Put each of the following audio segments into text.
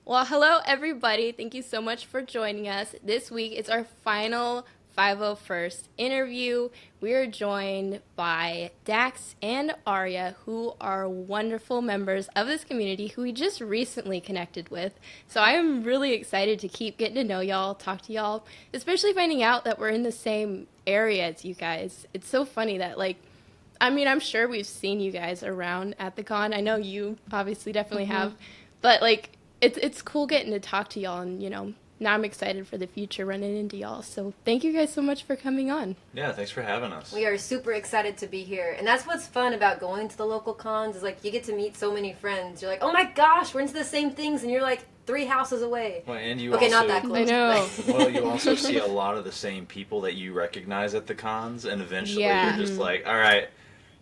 Well, hello everybody. Thank you so much for joining us. This week it's our final 501st interview. We are joined by Dax and Aria, who are wonderful members of this community who we just recently connected with. So I am really excited to keep getting to know y'all, talk to y'all, especially finding out that we're in the same area as you guys. It's so funny that I'm sure we've seen you guys around at the con. I know you obviously definitely have, but it's cool getting to talk to y'all, and now I'm excited for the future running into y'all. So thank you guys so much for coming on. Yeah, thanks for having us. We are super excited to be here. And that's what's fun about going to the local cons is you get to meet so many friends. You're like, oh my gosh, we're into the same things. And you're like 3 houses away. Well, and you okay, also, not that close. I know. Well, you also see a lot of the same people that you recognize at the cons. And eventually Yeah. you're just like, all right,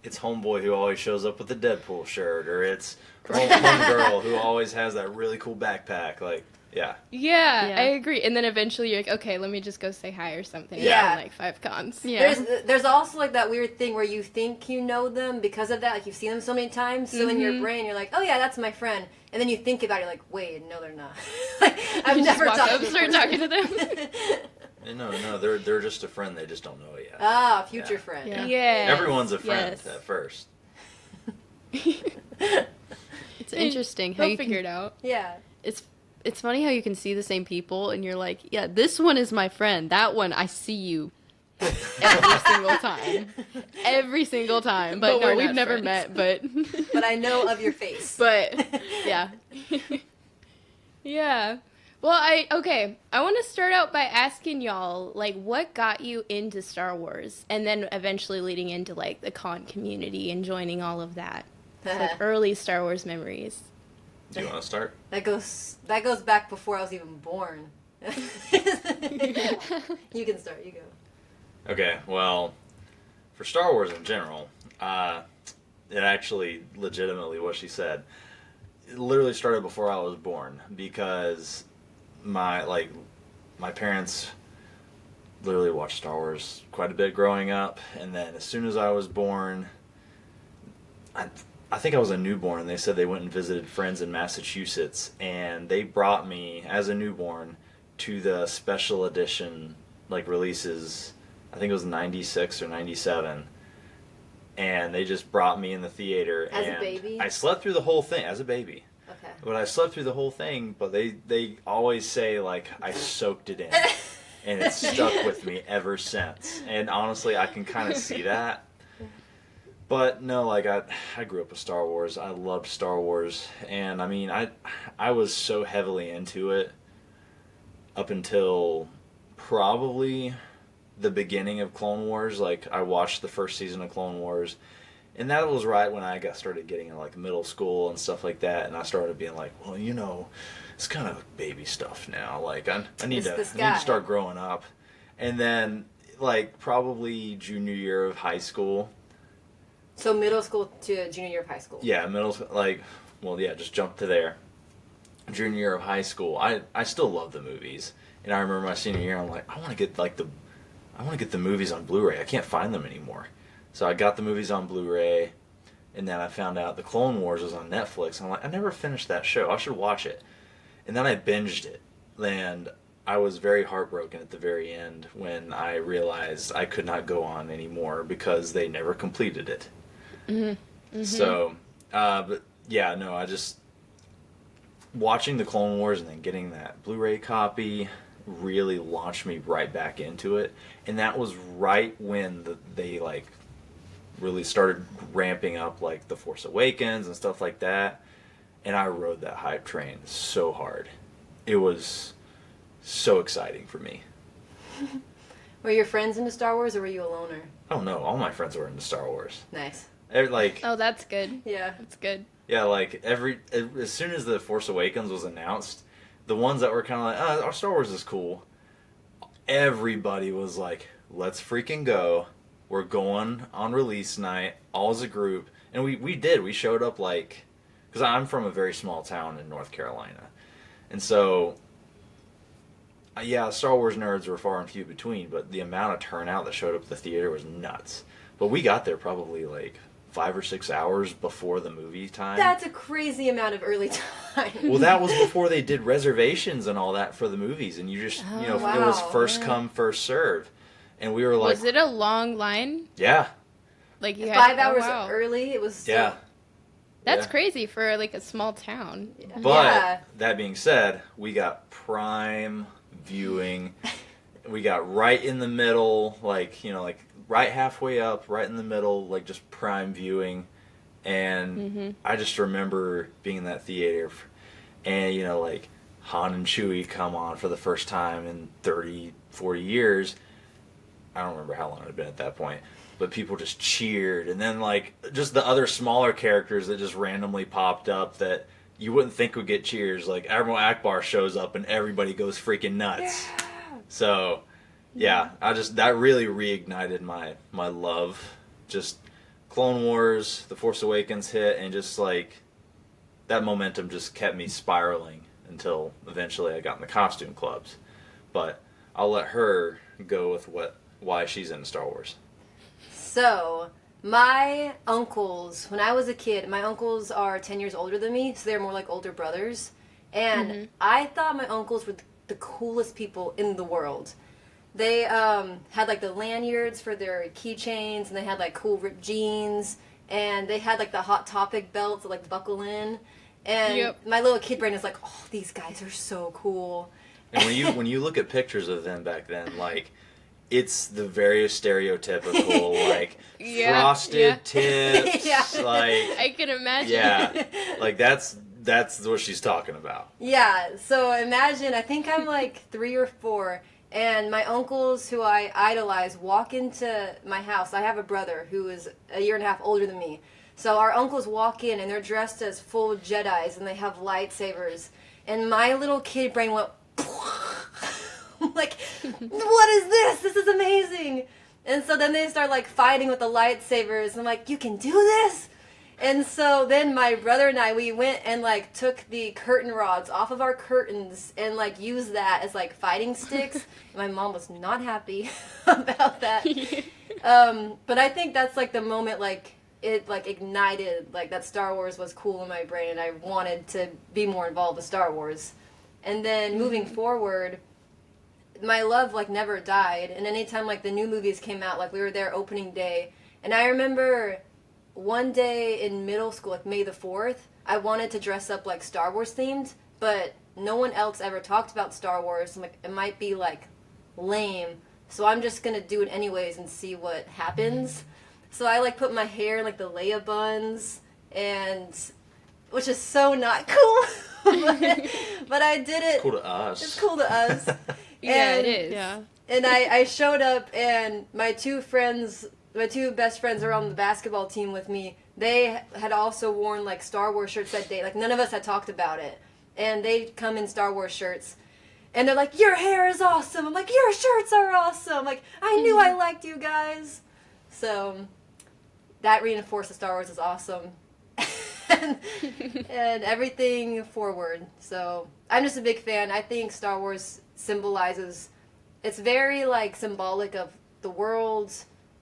it's homeboy who always shows up with the Deadpool shirt. Or it's homegirl who always has that really cool backpack. Yeah. Yeah, I agree. And then eventually you're like, okay, let me just go say hi or something. Yeah. In 5 cons. Yeah. There's also that weird thing where you think you know them because of that. You've seen them so many times. So in your brain, you're like, oh yeah, that's my friend. And then you think about it, you're like, wait, no, they're not. I've never talked to them. Start talking to them. No, they're just a friend. They just don't know it yet. Ah, future friend. Yeah. Everyone's a friend at first. It's interesting how They'll you figure can, it out. Yeah. it's funny how you can see the same people and you're like, yeah, this one is my friend. That one I see you every single time. Every single time. But no, we're we've not never friends. met, But I know of your face. but yeah. Yeah. Well, I want to start out by asking y'all, what got you into Star Wars? And then eventually leading into, the con community and joining all of that. So, early Star Wars memories. Do you want to start? That goes back before I was even born. You can start. You go. Okay, well, for Star Wars in general, it actually legitimately what she said. It literally started before I was born because my parents literally watched Star Wars quite a bit growing up, and then as soon as I was born, I think I was a newborn, and they said they went and visited friends in Massachusetts, and they brought me as a newborn to the special edition releases. I think it was 96 or 97. And they just brought me in the theater. As a baby? I slept through the whole thing as a baby. Okay. But I slept through the whole thing, but they always say, I soaked it in. And it's stuck with me ever since. And honestly, I can kind of see that. But no, I grew up with Star Wars. I loved Star Wars. And, I was so heavily into it up until probably the beginning of Clone Wars. I watched the first season of Clone Wars, and that was right when I started getting in middle school and stuff like that, and I started being like, well, it's kind of baby stuff now. I need to start growing up. And then probably junior year of high school. So middle school to junior year of high school. Yeah, middle school. Just jump to there. Junior year of high school, I still love the movies, and I remember my senior year, I'm like, I want to get the movies on Blu-ray. I can't find them anymore. So I got the movies on Blu-ray, and then I found out the Clone Wars was on Netflix. I'm like, I never finished that show. I should watch it. And then I binged it, and I was very heartbroken at the very end when I realized I could not go on anymore because they never completed it. Mm-hmm. Mm-hmm. So, but yeah, no, I just watching the Clone Wars and then getting that Blu-ray copy really launched me right back into it, and that was right when they really started ramping up The Force Awakens and stuff like that, and I rode that hype train so hard. It was so exciting for me. Were your friends into Star Wars, or were you a loner? Oh no, all my friends were into Star Wars. Nice. Oh, that's good. Yeah. That's good. Yeah, as soon as The Force Awakens was announced, the ones that were kind of our Star Wars is cool, everybody was like, let's freaking go. We're going on release night, all as a group. And we did. We showed up because I'm from a very small town in North Carolina. And so, yeah, Star Wars nerds were far and few between, but the amount of turnout that showed up at the theater was nuts. But we got there probably 5 or 6 hours before the movie time. That's a crazy amount of early time. Well, that was before they did reservations and all that for the movies, and you just it was wow, first yeah. come, first serve, and we were like, Was it a long line? yeah, Like you had 5 to, hours wow. early. It was still, yeah. That's Yeah. crazy for like a small town. But Yeah. that being said, we got prime viewing. We got right in the middle, like right halfway up, right in the middle, like just prime viewing. And I just remember being in that theater, and like Han and Chewie come on for the first time in 30, 40 years. I don't remember how long it had been at that point. But people just cheered, and then like just the other smaller characters that just randomly popped up that you wouldn't think would get cheers. Like Admiral Akbar shows up, and everybody goes freaking nuts. Yeah. So, yeah, that really reignited my love. Just Clone Wars, The Force Awakens hit, and just like that momentum just kept me spiraling until eventually I got in the costume clubs. But I'll let her go with why she's into Star Wars. So, my uncles, when I was a kid, my uncles are 10 years older than me, so they're more like older brothers. And I thought my uncles were the coolest people in the world. They had like the lanyards for their keychains, and they had like cool ripped jeans, and they had like the Hot Topic belts that like buckle in. And my little kid brain is like, oh, these guys are so cool. And when you look at pictures of them back then, like, it's the very stereotypical, like, frosted tips, like... I can imagine. Yeah, like, that's what she's talking about. Yeah, so imagine, I think I'm like 3 or 4, and my uncles, who I idolize, walk into my house. I have a brother who is a year and a half older than me. So our uncles walk in, and they're dressed as full Jedis, and they have lightsabers. And my little kid brain went... I'm like, what is this? This is amazing. And so then they start like fighting with the lightsabers. And I'm like, you can do this? And so then my brother and I, we went and like took the curtain rods off of our curtains and like used that as like fighting sticks. And my mom was not happy about that. But I think that's like the moment like it like ignited like that Star Wars was cool in my brain, and I wanted to be more involved with Star Wars. And then moving forward, my love like never died, and anytime like the new movies came out, like we were there opening day, and I remember one day in middle school, like May the 4th, I wanted to dress up like Star Wars themed, but no one else ever talked about Star Wars. I'm like, it might be like lame, so I'm just gonna do it anyways and see what happens. So I like put my hair in like the Leia buns, and which is so not cool. but I did it. It's cool to us. It's cool to us. Yeah, And- it is. Yeah. And I showed up, and my two best friends are on the basketball team with me. They had also worn like Star Wars shirts that day. Like none of us had talked about it, and they come in Star Wars shirts, and they're like, "Your hair is awesome." I'm like, "Your shirts are awesome." Like I knew I liked you guys, so that reinforced that Star Wars is awesome, and everything forward. So I'm just a big fan. I think Star Wars symbolizes. It's very like symbolic of the world,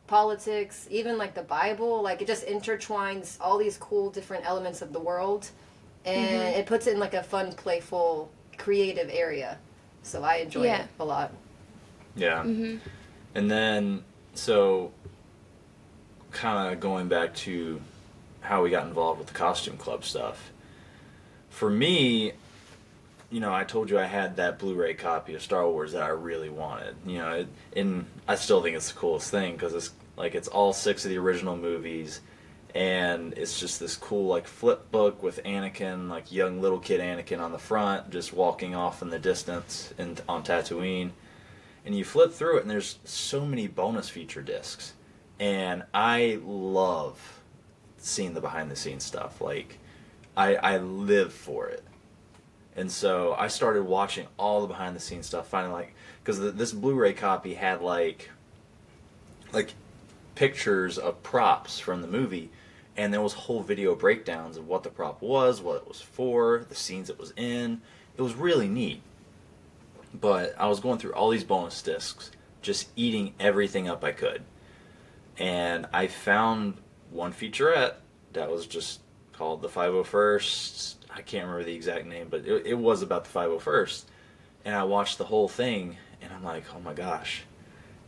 politics, even like the Bible. Like it just intertwines all these cool different elements of the world, and it puts it in like a fun, playful, creative area. So I enjoy it a lot. Yeah. And then, so, kind of going back to how we got involved with the costume club stuff. For me, I told you I had that Blu-ray copy of Star Wars that I really wanted. And I still think it's the coolest thing because it's all 6 of the original movies, and it's just this cool like flip book with Anakin, like young little kid Anakin on the front, just walking off in the distance on Tatooine. And you flip through it, and there's so many bonus feature discs, and I love seeing the behind-the-scenes stuff. Like, I live for it. And so I started watching all the behind-the-scenes stuff, finding because this Blu-ray copy had like pictures of props from the movie, and there was whole video breakdowns of what the prop was, what it was for, the scenes it was in. It was really neat. But I was going through all these bonus discs, just eating everything up I could. And I found one featurette that was just called The 501st. I can't remember the exact name, but it was about the 501st. And I watched the whole thing, and I'm like, oh my gosh,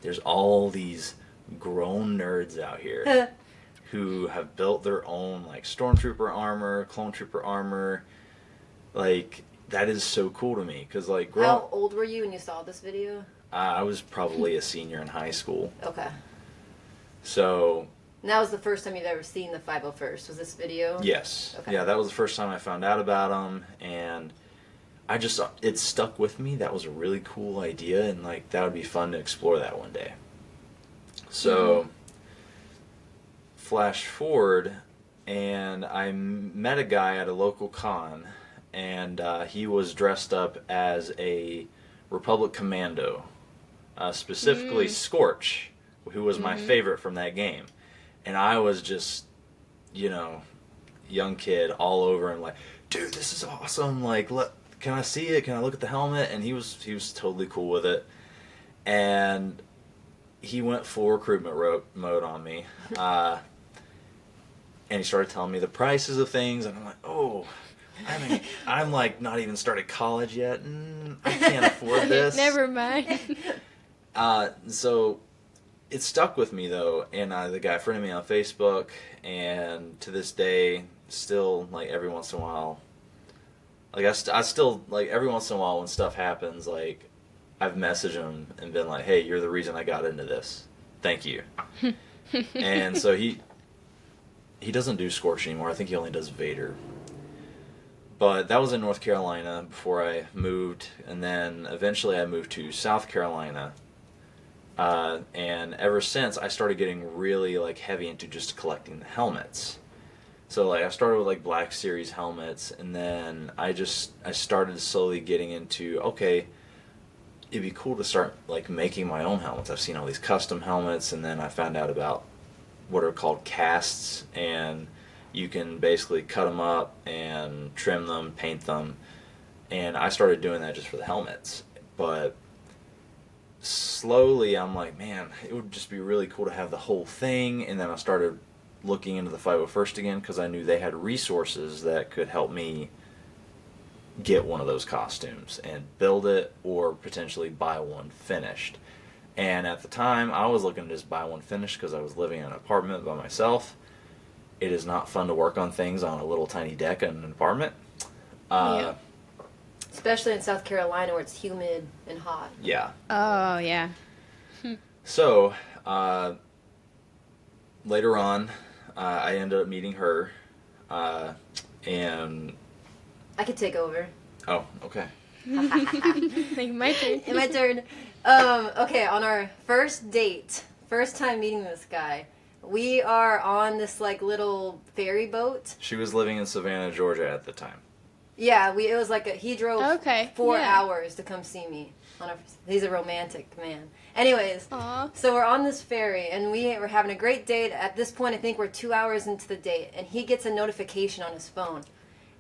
there's all these grown nerds out here who have built their own, like, Stormtrooper armor, Clone Trooper armor. Like, that is so cool to me, because, like, How old were you when you saw this video? I was probably a senior in high school. Okay. So... And that was the first time you've ever seen the 501st, was this video? Yes. Okay. Yeah, that was the first time I found out about them, and it stuck with me. That was a really cool idea, and, like, that would be fun to explore that one day. So, flash forward, and I met a guy at a local con, and he was dressed up as a Republic Commando, specifically Scorch, who was my favorite from that game. And I was just, young kid all over and like, dude, this is awesome. Like, can I see it? Can I look at the helmet? And he was totally cool with it. And he went full recruitment mode on me. And he started telling me the prices of things. And I'm like, oh, I'm like not even started college yet. I can't afford this. Never mind. So it stuck with me though, and the guy friended me on Facebook, and to this day, still, like, every once in a while, like, I still, like, every once in a while when stuff happens, like, I've messaged him and been like, hey, you're the reason I got into this. Thank you. And so he doesn't do Scorch anymore. I think he only does Vader. But that was in North Carolina before I moved, and then eventually I moved to South Carolina. And ever since, I started getting really, like, heavy into just collecting the helmets. So, like, I started with, like, Black Series helmets, and then I started slowly getting into, okay, it'd be cool to start, like, making my own helmets. I've seen all these custom helmets, and then I found out about what are called casts, and you can basically cut them up and trim them, paint them, and I started doing that just for the helmets. But slowly I'm like, man, it would just be really cool to have the whole thing. And then I started looking into the 501st again, because I knew they had resources that could help me get one of those costumes and build it, or potentially buy one finished. And at the time I was looking to just buy one finished because I was living in an apartment by myself. It is not fun to work on things on a little tiny deck in an apartment. Yeah. Especially in South Carolina where it's humid and hot. Yeah. Oh, yeah. So, later on, I ended up meeting her, and... I could take over. Oh, okay. Like, my turn. My turn. Okay, on our first date, first time meeting this guy, we are on this, like, little ferry boat. She was living in Savannah, Georgia at the time. Yeah, it was like he drove 4 yeah. hours to come see me. He's a romantic man. Anyways, Aw. so we're on this ferry, and we were having a great date. At this point, I think we're 2 hours into the date, and he gets a notification on his phone.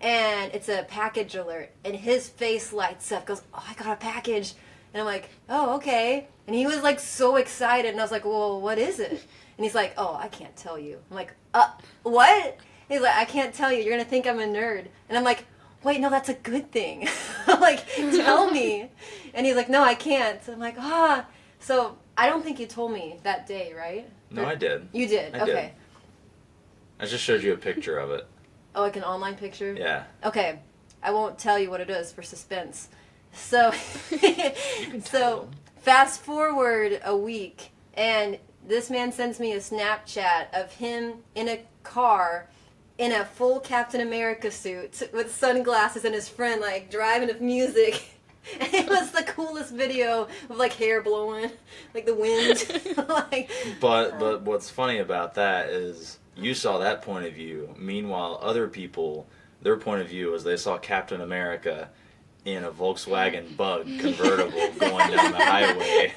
And it's a package alert, and his face lights up, goes, oh, I got a package. And I'm like, oh, okay. And he was, like, so excited, and I was like, well, what is it? And he's like, oh, I can't tell you. I'm like, what? He's like, I can't tell you. You're going to think I'm a nerd. And I'm like, wait, no, that's a good thing. Like, tell me. And he's like, no, I can't. I'm like, So, I don't think you told me that day, right? No, I did. You did? I Okay. did. I just showed you a picture of it. Oh, like an online picture? Yeah. Okay. I won't tell you what it is for suspense. So, so fast forward a week, and this man sends me a Snapchat of him in a car in a full Captain America suit with sunglasses and his friend, like, driving to music. And it was the coolest video of, like, hair blowing, like the wind. Like, But what's funny about that is you saw that point of view. Meanwhile, other people, their point of view was they saw Captain America in a Volkswagen Bug convertible going down the highway,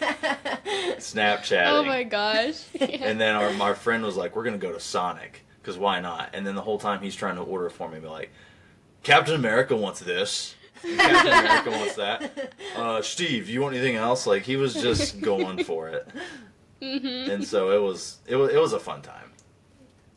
Snapchatting. Oh my gosh. Yeah. And then our friend was like, we're going to go to Sonic, because why not? And then the whole time he's trying to order for me, be like, Captain America wants this. And Captain America wants that. Steve, do you want anything else? Like, he was just going for it. Mm-hmm. And so it was a fun time.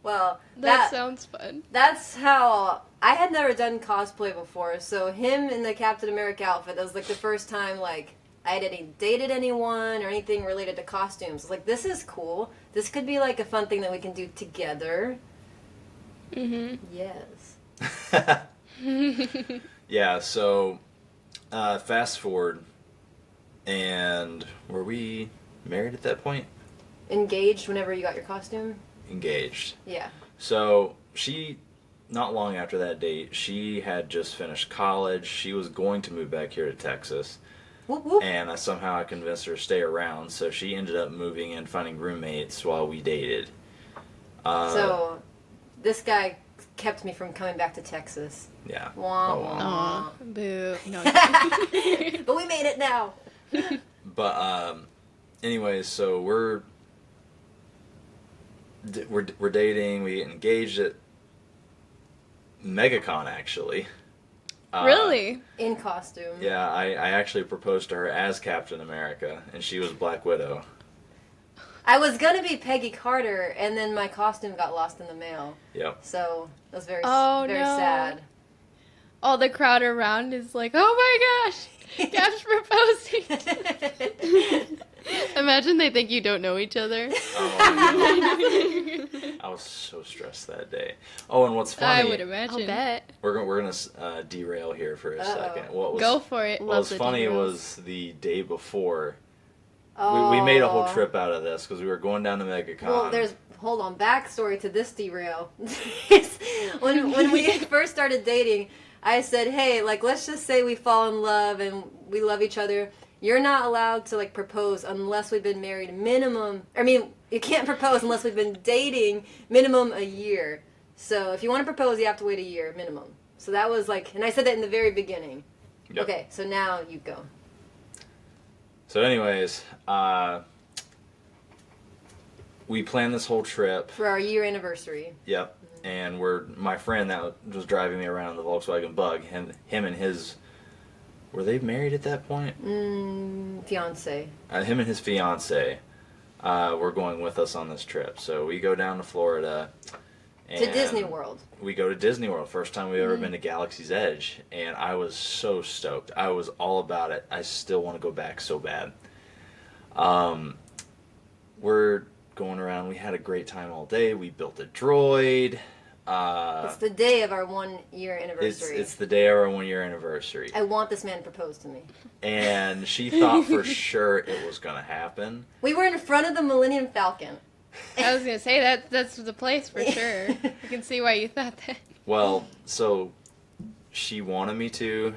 Well, That sounds fun. that's how I had never done cosplay before. So him in the Captain America outfit, that was like the first time like I had dated anyone or anything related to costumes. I was like, this is cool. This could be like a fun thing that we can do together. Yes. Yeah, so fast forward, and were we married at that point? Engaged whenever you got your costume? Engaged. Yeah. So she, not long after that date, she had just finished college. She was going to move back here to Texas. Whoop, whoop. And somehow I convinced her to stay around, so she ended up moving and finding roommates while we dated. So this guy kept me from coming back to Texas. Yeah. Wah, Oh, wah. Aw, boo. No. But we made it now. But anyways, so we're dating. We get engaged at MegaCon, actually. Really? In costume. Yeah, I actually proposed to her as Captain America, and she was Black Widow. I was gonna be Peggy Carter, and then my costume got lost in the mail. Yep. So it was very, Oh, very no. sad. All the crowd around is like, oh my gosh, Cap's proposing. Imagine they think you don't know each other. Oh, no. I was so stressed that day. Oh, and what's I funny? would imagine. I'll bet. We're gonna derail here for a second. What was Go for it. what was Love the funny derails. was the day before. Oh. We made a whole trip out of this because we were going down to MegaCon. Well, hold on, backstory to this derail. when we first started dating, I said, hey, like, let's just say we fall in love and we love each other. You're not allowed to, like, propose unless we've been married minimum. I mean, you can't propose unless we've been dating minimum a year. So if you want to propose, you have to wait a year minimum. So that was, like, and I said that in the very beginning. Yep. Okay, so now you go. So, anyways, we planned this whole trip. For our year anniversary. Yep. And my friend that was driving me around the Volkswagen Bug, him and his, were they married at that point? Fiance. Him and his fiance were going with us on this trip. So we go down to Florida. To Disney World. We go to Disney World. First time we've ever been to Galaxy's Edge. And I was so stoked. I was all about it. I still want to go back so bad. We're going around. We had a great time all day. We built a droid. It's the day of our 1 year anniversary. It's the day of our 1 year anniversary. I want this man to propose to me. And she thought for sure it was going to happen. We were in front of the Millennium Falcon. I was gonna say that's the place for sure. I can see why you thought that. Well, so she wanted me to,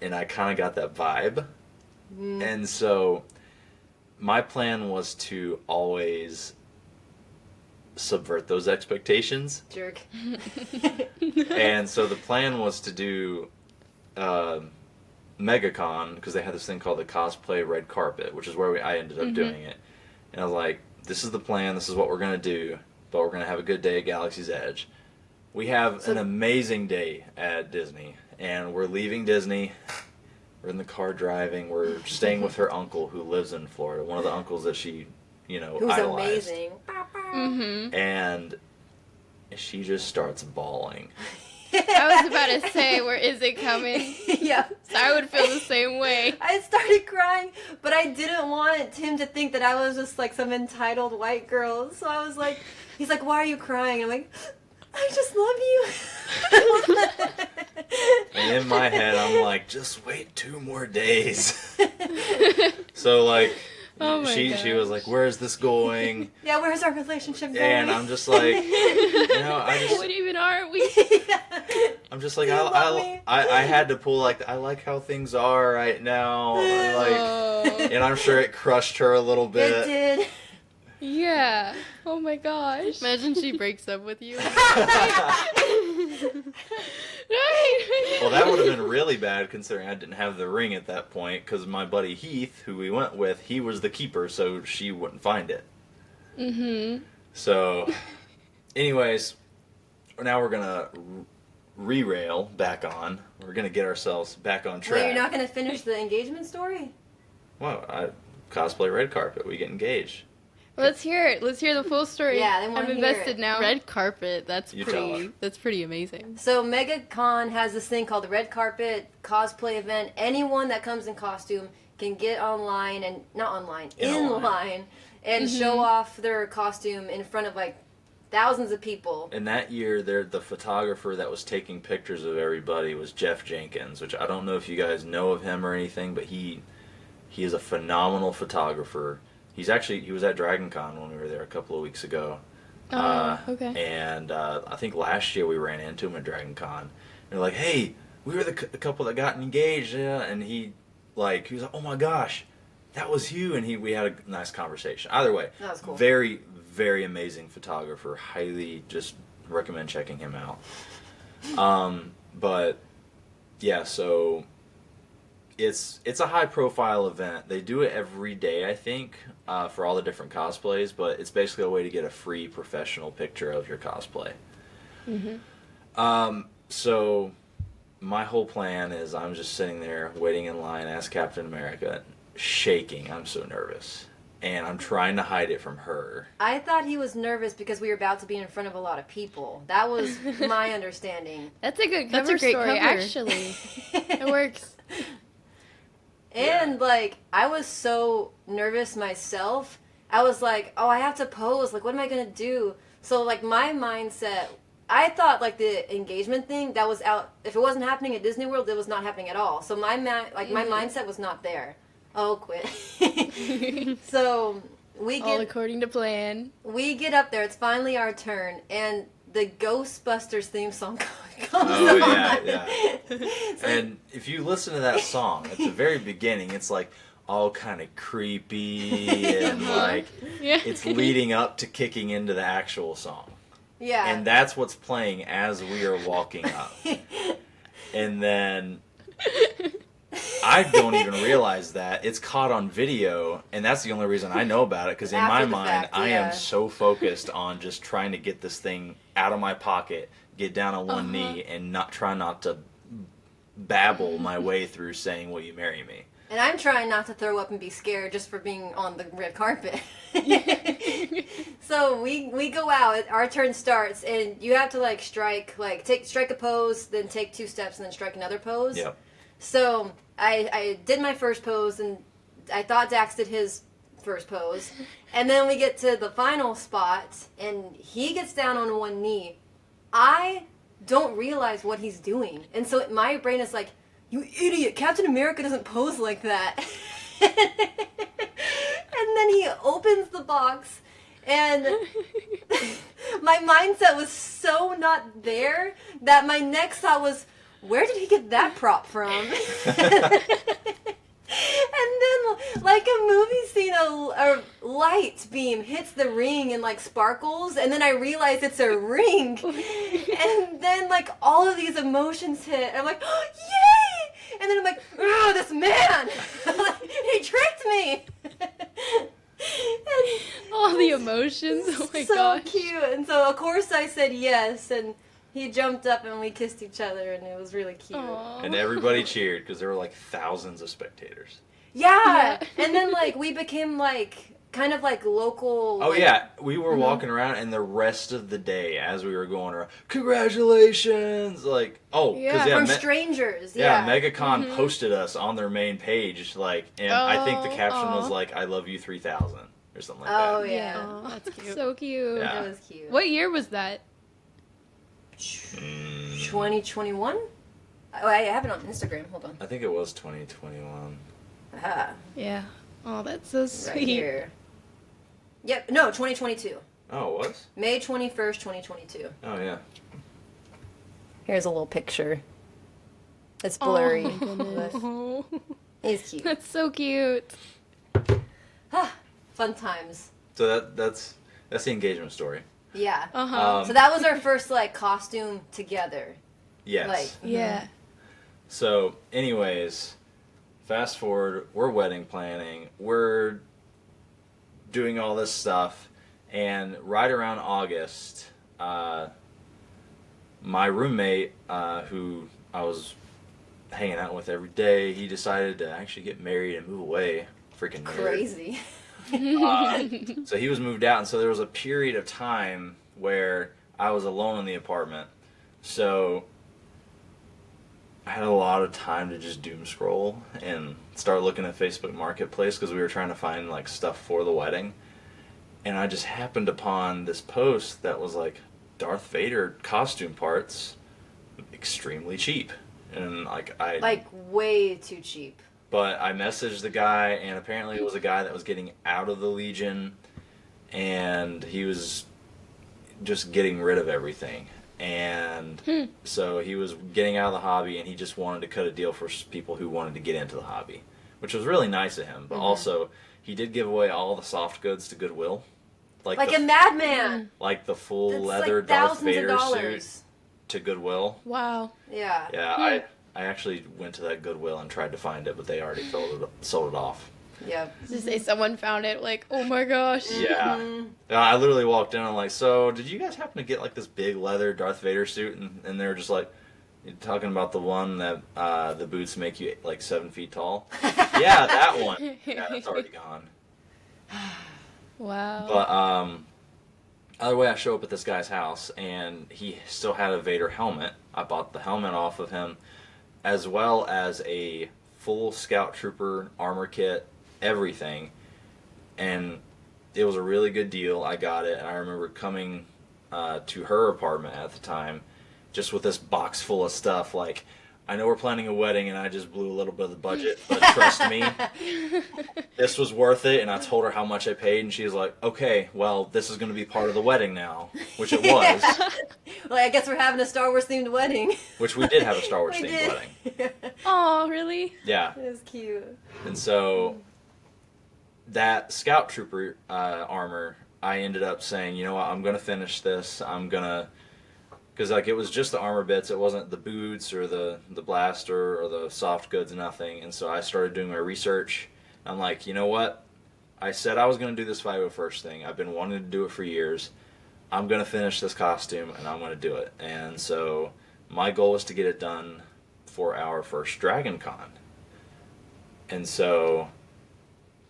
and I kind of got that vibe. And so my plan was to always subvert those expectations. Jerk. And so the plan was to do MegaCon, because they had this thing called the cosplay red carpet, which is where I ended up doing it. And I was like, this is the plan, this is what we're going to do, but we're going to have a good day at Galaxy's Edge. We have an amazing day at Disney, and we're leaving Disney. We're in the car driving. We're staying with her uncle who lives in Florida, one of the uncles that she, Who's idolized. amazing. And she just starts bawling. I was about to say, where is it coming? Yeah. So I would feel the same way. I started crying, but I didn't want him to think that I was just like some entitled white girl. So I was like, he's like, why are you crying? I'm like, I just love you. And in my head, I'm like, just wait 2 more days. So, like, Oh my she was like, where's this going? Yeah, where's our relationship going? And I'm just like, What even are we? I'm just like, Do you love me? I had to pull, like, I like how things are right now. And, like, Oh, and I'm sure it crushed her a little bit. It did. yeah. Oh my gosh. Imagine she breaks up with you. Right. Well, that would have been really bad considering I didn't have the ring at that point, because my buddy Heath, who we went with, he was the keeper, so she wouldn't find it. So, anyways, now we're going to re-rail back on. We're going to get ourselves back on track. Wait, you're not going to finish the engagement story? Well, cosplay red carpet, we get engaged. Let's hear it. Let's hear the full story. Yeah, they wanna I'm hear invested it. now. Red carpet. That's You tell pretty. her. That's pretty amazing. So Megacon has this thing called the red carpet cosplay event. Anyone that comes in costume can get online and not online, in line and show off their costume in front of like thousands of people. And that year, the photographer that was taking pictures of everybody was Jeff Jenkins, which I don't know if you guys know of him or anything, but he is a phenomenal photographer. He was at Dragon Con when we were there a couple of weeks ago. Okay. And I think last year we ran into him at Dragon Con. And they're like, hey, we were the couple that got engaged. Yeah. And he was like, oh my gosh, that was you. And we had a nice conversation. Either way, That was cool. very, very amazing photographer. Highly just recommend checking him out. But yeah, so it's a high profile event. They do it every day, I think, for all the different cosplays, but it's basically a way to get a free professional picture of your cosplay. So my whole plan is I'm just sitting there waiting in line as Captain America, shaking. I'm so nervous. And I'm trying to hide it from her. I thought he was nervous because we were about to be in front of a lot of people. That was my understanding. That's a good That's cover a great story, cover. actually. It works. And like I was so nervous myself. I was like, oh, I have to pose. Like, what am I gonna do? So like my mindset, I thought like the engagement thing that was out. If it wasn't happening at Disney World, it was not happening at all. So my my mindset was not there. Oh, quit. So we All get according to plan. up there. It's finally our turn, and the Ghostbusters theme song comes Oh, on. yeah. And if you listen to that song at the very beginning, it's like all kind of creepy and like Yeah. it's leading up to kicking into the actual song. Yeah. And that's what's playing as we are walking up. And then I don't even realize that. It's caught on video, and that's the only reason I know about it, because in After my the mind, fact, I yeah. am so focused on just trying to get this thing out of my pocket, get down on one knee, and try not to babble my way through saying, will you marry me? And I'm trying not to throw up and be scared just for being on the red carpet. So we go out, our turn starts, and you have to like strike a pose, then take 2 steps, and then strike another pose. Yep. So I did my first pose, and I thought Dax did his first pose. And then we get to the final spot, and he gets down on one knee. I don't realize what he's doing. And so my brain is like, you idiot, Captain America doesn't pose like that. And then he opens the box, and my mindset was so not there that my next thought was, where did he get that prop from? And then, like a movie scene, a light beam hits the ring and like sparkles, and then I realize it's a ring. And then like all of these emotions hit, and I'm like, oh, yay! And then I'm like, oh, this man! He tricked me! And All the emotions. Oh my so gosh. cute. And so of course I said yes, and he jumped up and we kissed each other, and it was really cute. Aw. And everybody cheered, because there were like thousands of spectators. Yeah. And then like we became like kind of like local. Oh like, yeah, we were walking around, and the rest of the day, as we were going around, congratulations! Like, oh, because Yeah, from strangers. yeah, Yeah. Megacon posted us on their main page, like, and I think the Oh, caption was aw. like, "I love you 3000" or something like Oh that. yeah. Aw, That's cute. So cute. Yeah. It was cute. What year was that? 2021? Oh, I have it on Instagram. Hold on. I think it was 2021. Ah, Yeah. Oh, that's so sweet. right here. Yep. No, 2022. Oh, it was? May 21st, 2022. Oh yeah. Here's a little picture. It's blurry. Oh, He's cute. that's so cute. Fun times. So that's the engagement story. Yeah. Uh-huh. So that was our first like costume together. Yes. Like, Yeah. So, anyways, fast forward, we're wedding planning, we're doing all this stuff, and right around August, my roommate, who I was hanging out with every day, he decided to actually get married and move away. Freaking nerd. crazy. So he was moved out, and so there was a period of time where I was alone in the apartment. So I had a lot of time to just doom scroll and start looking at Facebook Marketplace because we were trying to find like stuff for the wedding. And I just happened upon this post that was like Darth Vader costume parts, extremely cheap. And like way too cheap. But I messaged the guy, and apparently it was a guy that was getting out of the Legion, and he was just getting rid of everything. And so he was getting out of the hobby, and he just wanted to cut a deal for people who wanted to get into the hobby, which was really nice of him. But also, he did give away all the soft goods to Goodwill. Like a madman! Like the full That's leather like Darth thousands Vader of dollars. suit to Goodwill. Wow. Yeah. Yeah, I actually went to that Goodwill and tried to find it, but they already sold it off. Yeah. Just say someone found it, like, oh my gosh. Yeah. I literally walked in and I'm like, so did you guys happen to get like this big leather Darth Vader suit? And they were just like, you're talking about the one that the boots make you like 7 feet tall? Yeah, that one. Yeah, that's already gone. Wow. But either way, I show up at this guy's house and he still had a Vader helmet. I bought the helmet off of him, as well as a full Scout Trooper armor kit, everything. And it was a really good deal. I got it, and I remember coming to her apartment at the time, just with this box full of stuff. Like, I know we're planning a wedding, and I just blew a little bit of the budget, but trust me, this was worth it. And I told her how much I paid, and she was like, okay, well, this is going to be part of the wedding now, which it was. Well, I guess we're having a Star Wars themed wedding. Which we did have a Star Wars We themed did. wedding. Oh, really? Yeah. It was cute. And so that Scout Trooper armor, I ended up saying, you know what, I'm going to finish this. I'm going to... Because like it was just the armor bits. It wasn't the boots or the blaster or the soft goods, nothing. And so I started doing my research. I'm like, you know what? I said I was going to do this 501st thing. I've been wanting to do it for years. I'm going to finish this costume, and I'm going to do it. And so my goal was to get it done for our first Dragon Con. And so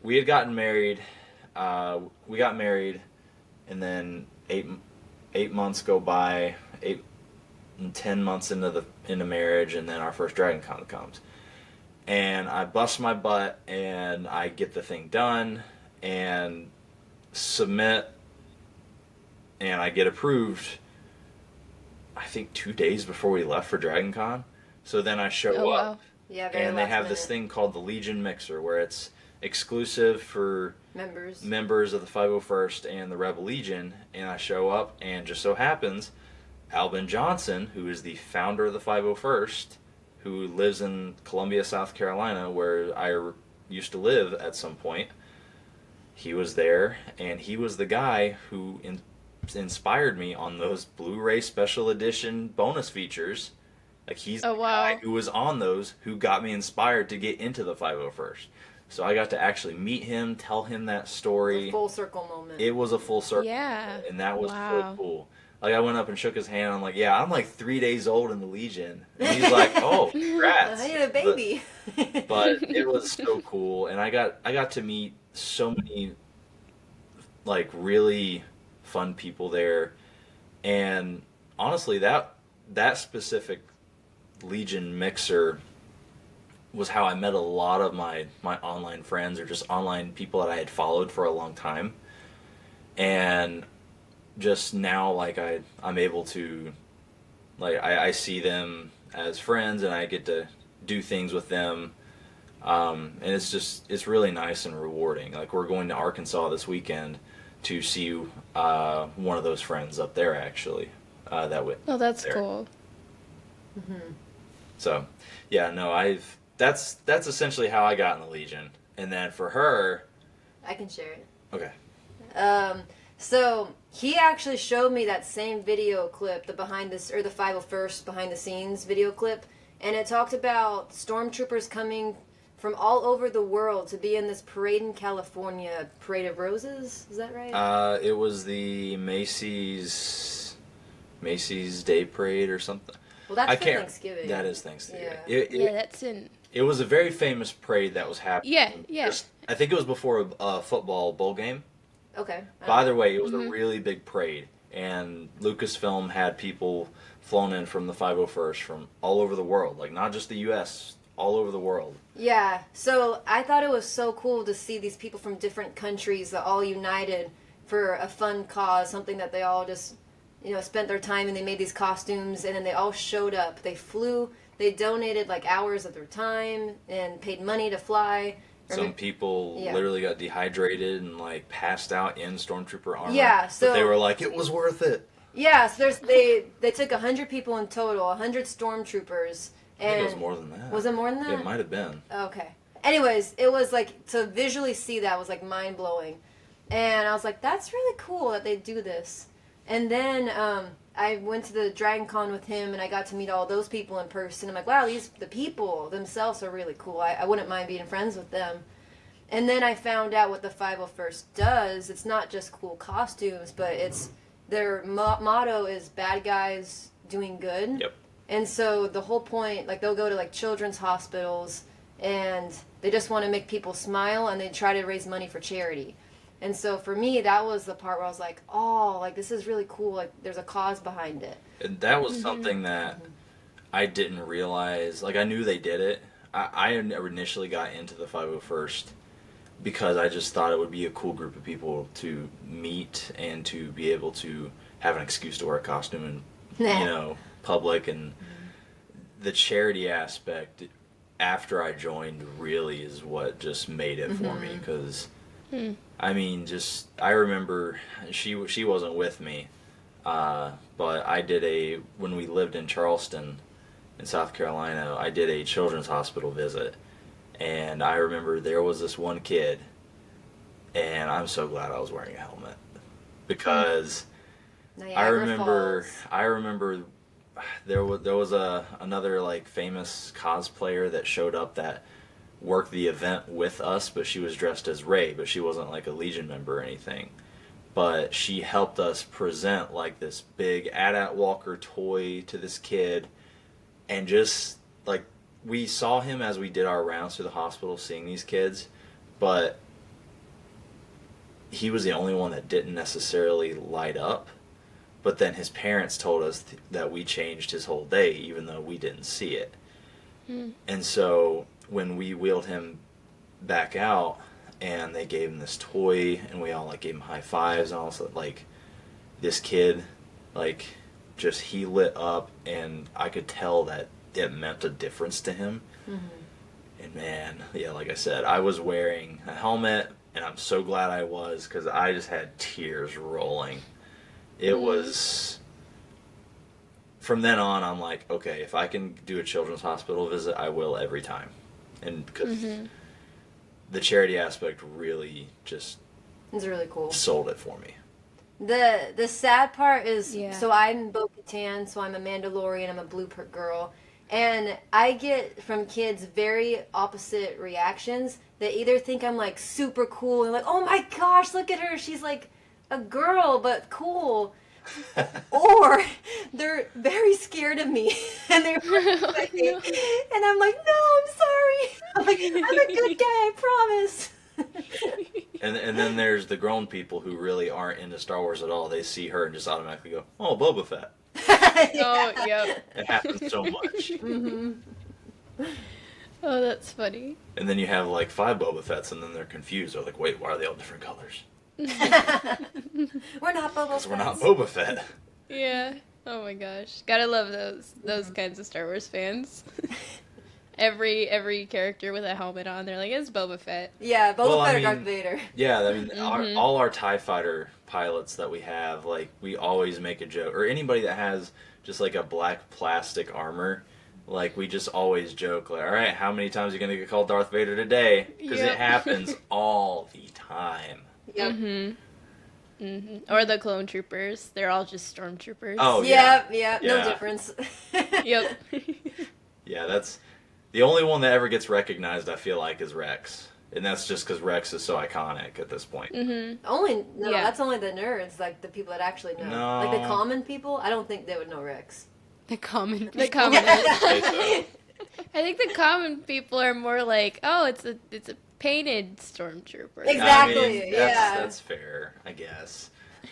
we had gotten married. We got married, and then eight months go by, 8 and 10 months into marriage, and then our first Dragon Con comes. And I bust my butt, and I get the thing done, and submit, and I get approved, I think 2 days before we left for Dragon Con. So then I show Oh, up, wow. Yeah, very and they last have this minute. thing called the Legion Mixer, where it's exclusive for members of the 501st and the Rebel Legion. And I show up, and just so happens, Albin Johnson, who is the founder of the 501st, who lives in Columbia, South Carolina, where I used to live at some point, he was there, and he was the guy who inspired me on those Blu-ray special edition bonus features. Like, he's the guy who was on those, who got me inspired to get into the 501st. So I got to actually meet him, tell him that story. A full circle moment. It was a full circle. Yeah. And that was so cool. Like, I went up and shook his hand. I'm like, yeah, I'm like 3 days old in the Legion. And he's like, oh, congrats. I had a baby. But it was so cool. And I got to meet so many, like, really fun people there. And honestly, that specific Legion mixer was how I met a lot of my online friends, or just online people that I had followed for a long time. And just now, like, I'm able to, like, I see them as friends, and I get to do things with them. And it's really nice and rewarding. Like, we're going to Arkansas this weekend to see one of those friends up there, actually. Oh, that's cool. Mm-hmm. So, yeah, no, that's essentially how I got in the Legion. And then for her... I can share it. Okay. So he actually showed me that same video clip, the 501st behind the scenes video clip, and it talked about stormtroopers coming from all over the world to be in this parade in California, Parade of Roses. Is that right? It was the Macy's Day Parade or something. Well, that's for Thanksgiving. That is Thanksgiving. Yeah. Yeah, that's in It was a very famous parade that was happening. Yeah. I think it was before a football bowl game. Okay. But either way, it was a really big parade. And Lucasfilm had people flown in from the 501st from all over the world. Like, not just the U.S., all over the world. Yeah, so I thought it was so cool to see these people from different countries that all united for a fun cause, something that they all just, spent their time and they made these costumes and then they all showed up. They flew, they donated like hours of their time and paid money to fly. Some people literally got dehydrated and like passed out in stormtrooper armor. Yeah, so but they were like, it was worth it. Yeah, so they took 100 people in total, 100 stormtroopers. I think it was more than that. Was it more than that? Yeah, it might have been. Okay. Anyways, it was like, to visually see that was like mind blowing. And I was like, that's really cool that they do this. And then I went to the Dragon Con with him and I got to meet all those people in person. I'm like, wow, the people themselves are really cool. I wouldn't mind being friends with them. And then I found out what the 501st does. It's not just cool costumes, but it's their motto is bad guys doing good. Yep. And so the whole point, like they'll go to like children's hospitals and they just want to make people smile and they try to raise money for charity. And so for me, that was the part where I was like, oh, like this is really cool. Like there's a cause behind it. And that was something that I didn't realize. Like I knew they did it. I initially got into the 501st because I just thought it would be a cool group of people to meet and to be able to have an excuse to wear a costume and, public. And the charity aspect after I joined really is what just made it for me because I mean I remember she wasn't with me but I did when we lived in Charleston in South Carolina, I did a children's hospital visit and I remember there was this one kid and I'm so glad I was wearing a helmet because I remember there was another like famous cosplayer that showed up that worked the event with us, but she was dressed as Rey, but she wasn't like a Legion member or anything. But she helped us present like this big AT-AT Walker toy to this kid, and just like we saw him as we did our rounds through the hospital seeing these kids, but he was the only one that didn't necessarily light up. But then his parents told us that we changed his whole day, even though we didn't see it. And so when we wheeled him back out, and they gave him this toy, and we all like gave him high fives, and also like this kid, like just he lit up, and I could tell that it meant a difference to him. And man, yeah, like I said, I was wearing a helmet, and I'm so glad I was because I just had tears rolling. It was, from then on, I'm like, okay, if I can do a children's hospital visit, I will every time. And because the charity aspect really just It's really cool. sold it for me. The sad part is, so I'm Bo-Katan, so I'm a Mandalorian, I'm a Blueprint girl, and I get from kids very opposite reactions. They either think I'm like super cool and like, oh my gosh, look at her, she's like a girl but cool, or they're very scared of me and they're like, and I'm like, no, I'm sorry, I'm like, I'm a good guy, I promise. And then there's the grown people who really aren't into Star Wars at all. They see her and just automatically go, oh, Boba Fett. Oh, yep. It happens so much. Oh, that's funny. And then you have like 5 Boba Fetts, and then they're confused. They're like, wait, why are they all different colors? We're not Boba Fett. We're not Boba Fett. Yeah. Oh my gosh. Gotta love those kinds of Star Wars fans. Every character with a helmet on, they're like, it's Boba Fett. Yeah, Boba Fett or Darth Vader. Yeah, I mean, all our TIE Fighter pilots that we have, like, we always make a joke. Or anybody that has just, like, a black plastic armor, like, we just always joke, like, all right, how many times are you going to get called Darth Vader today? Because it happens all the time. Yep. Or the clone troopers. They're all just stormtroopers. Oh, yeah. Yeah, no difference. Yep. Yeah, that's... The only one that ever gets recognized, I feel like, is Rex. And that's just because Rex is so iconic at this point. That's only the nerds, like the people that actually know. No. Like the common people, I don't think they would know Rex. The common. The commoners. I think the common people are more like, oh, it's a painted stormtrooper. Exactly. Yeah. That's fair, I guess.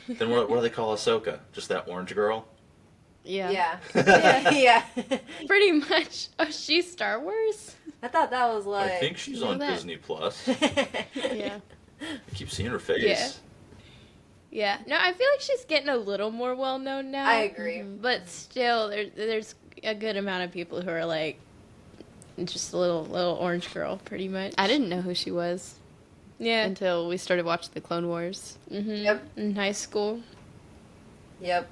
Then what do they call Ahsoka? Just that orange girl? Yeah. Yeah. Yeah. Pretty much. Oh, she's Star Wars? I thought that was like. I think she's on that. Disney Plus. Yeah. I keep seeing her face. Yeah. Yeah. No, I feel like she's getting a little more well known now. I agree. But still, there's a good amount of people who are like, just a little orange girl, pretty much. I didn't know who she was Yeah. until we started watching the Clone Wars. Yep. In high school. Yep.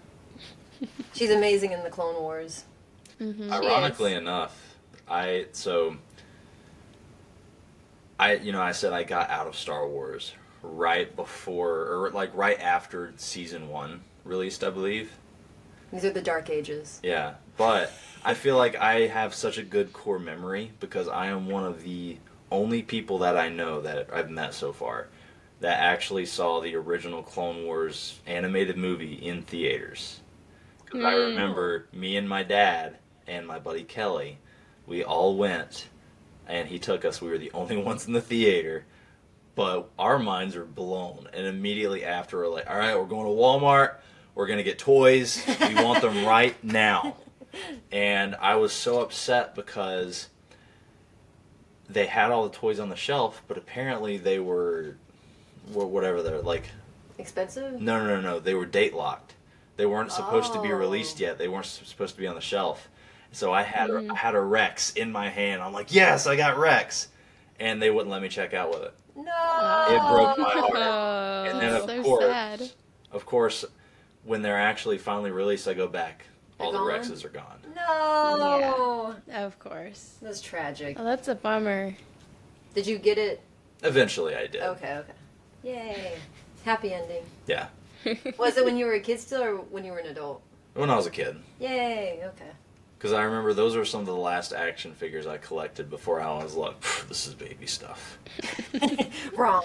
She's amazing in the Clone Wars. Ironically enough, I said I got out of Star Wars right before, or like right after season 1 released, I believe. These are the Dark Ages. Yeah, but I feel like I have such a good core memory because I am one of the only people that I know that I've met so far that actually saw the original Clone Wars animated movie in theaters. Because I remember me and my dad and my buddy Kelly, we all went, and he took us. We were the only ones in the theater, but our minds were blown. And immediately after, we're like, all right, we're going to Walmart. We're going to get toys. We want them right now. And I was so upset because they had all the toys on the shelf, but apparently they were whatever they're like. Expensive? No. They were date locked. They weren't supposed to be released yet. They weren't supposed to be on the shelf. So I had a Rex in my hand. I'm like, yes, I got Rex, and they wouldn't let me check out with it. No. It broke my heart. Oh, And then so sad. of course, when they're actually finally released, I go back. All the They're gone? Rexes are gone. No. of course. That's tragic. Oh, that's a bummer. Did you get it? Eventually, I did. Okay. Yay. Happy ending. Yeah, Was it when you were a kid still or when you were an adult? when I was a kid. Yay. Okay. Because I remember those were some of the last action figures I collected before I was like, this is baby stuff. Wrong.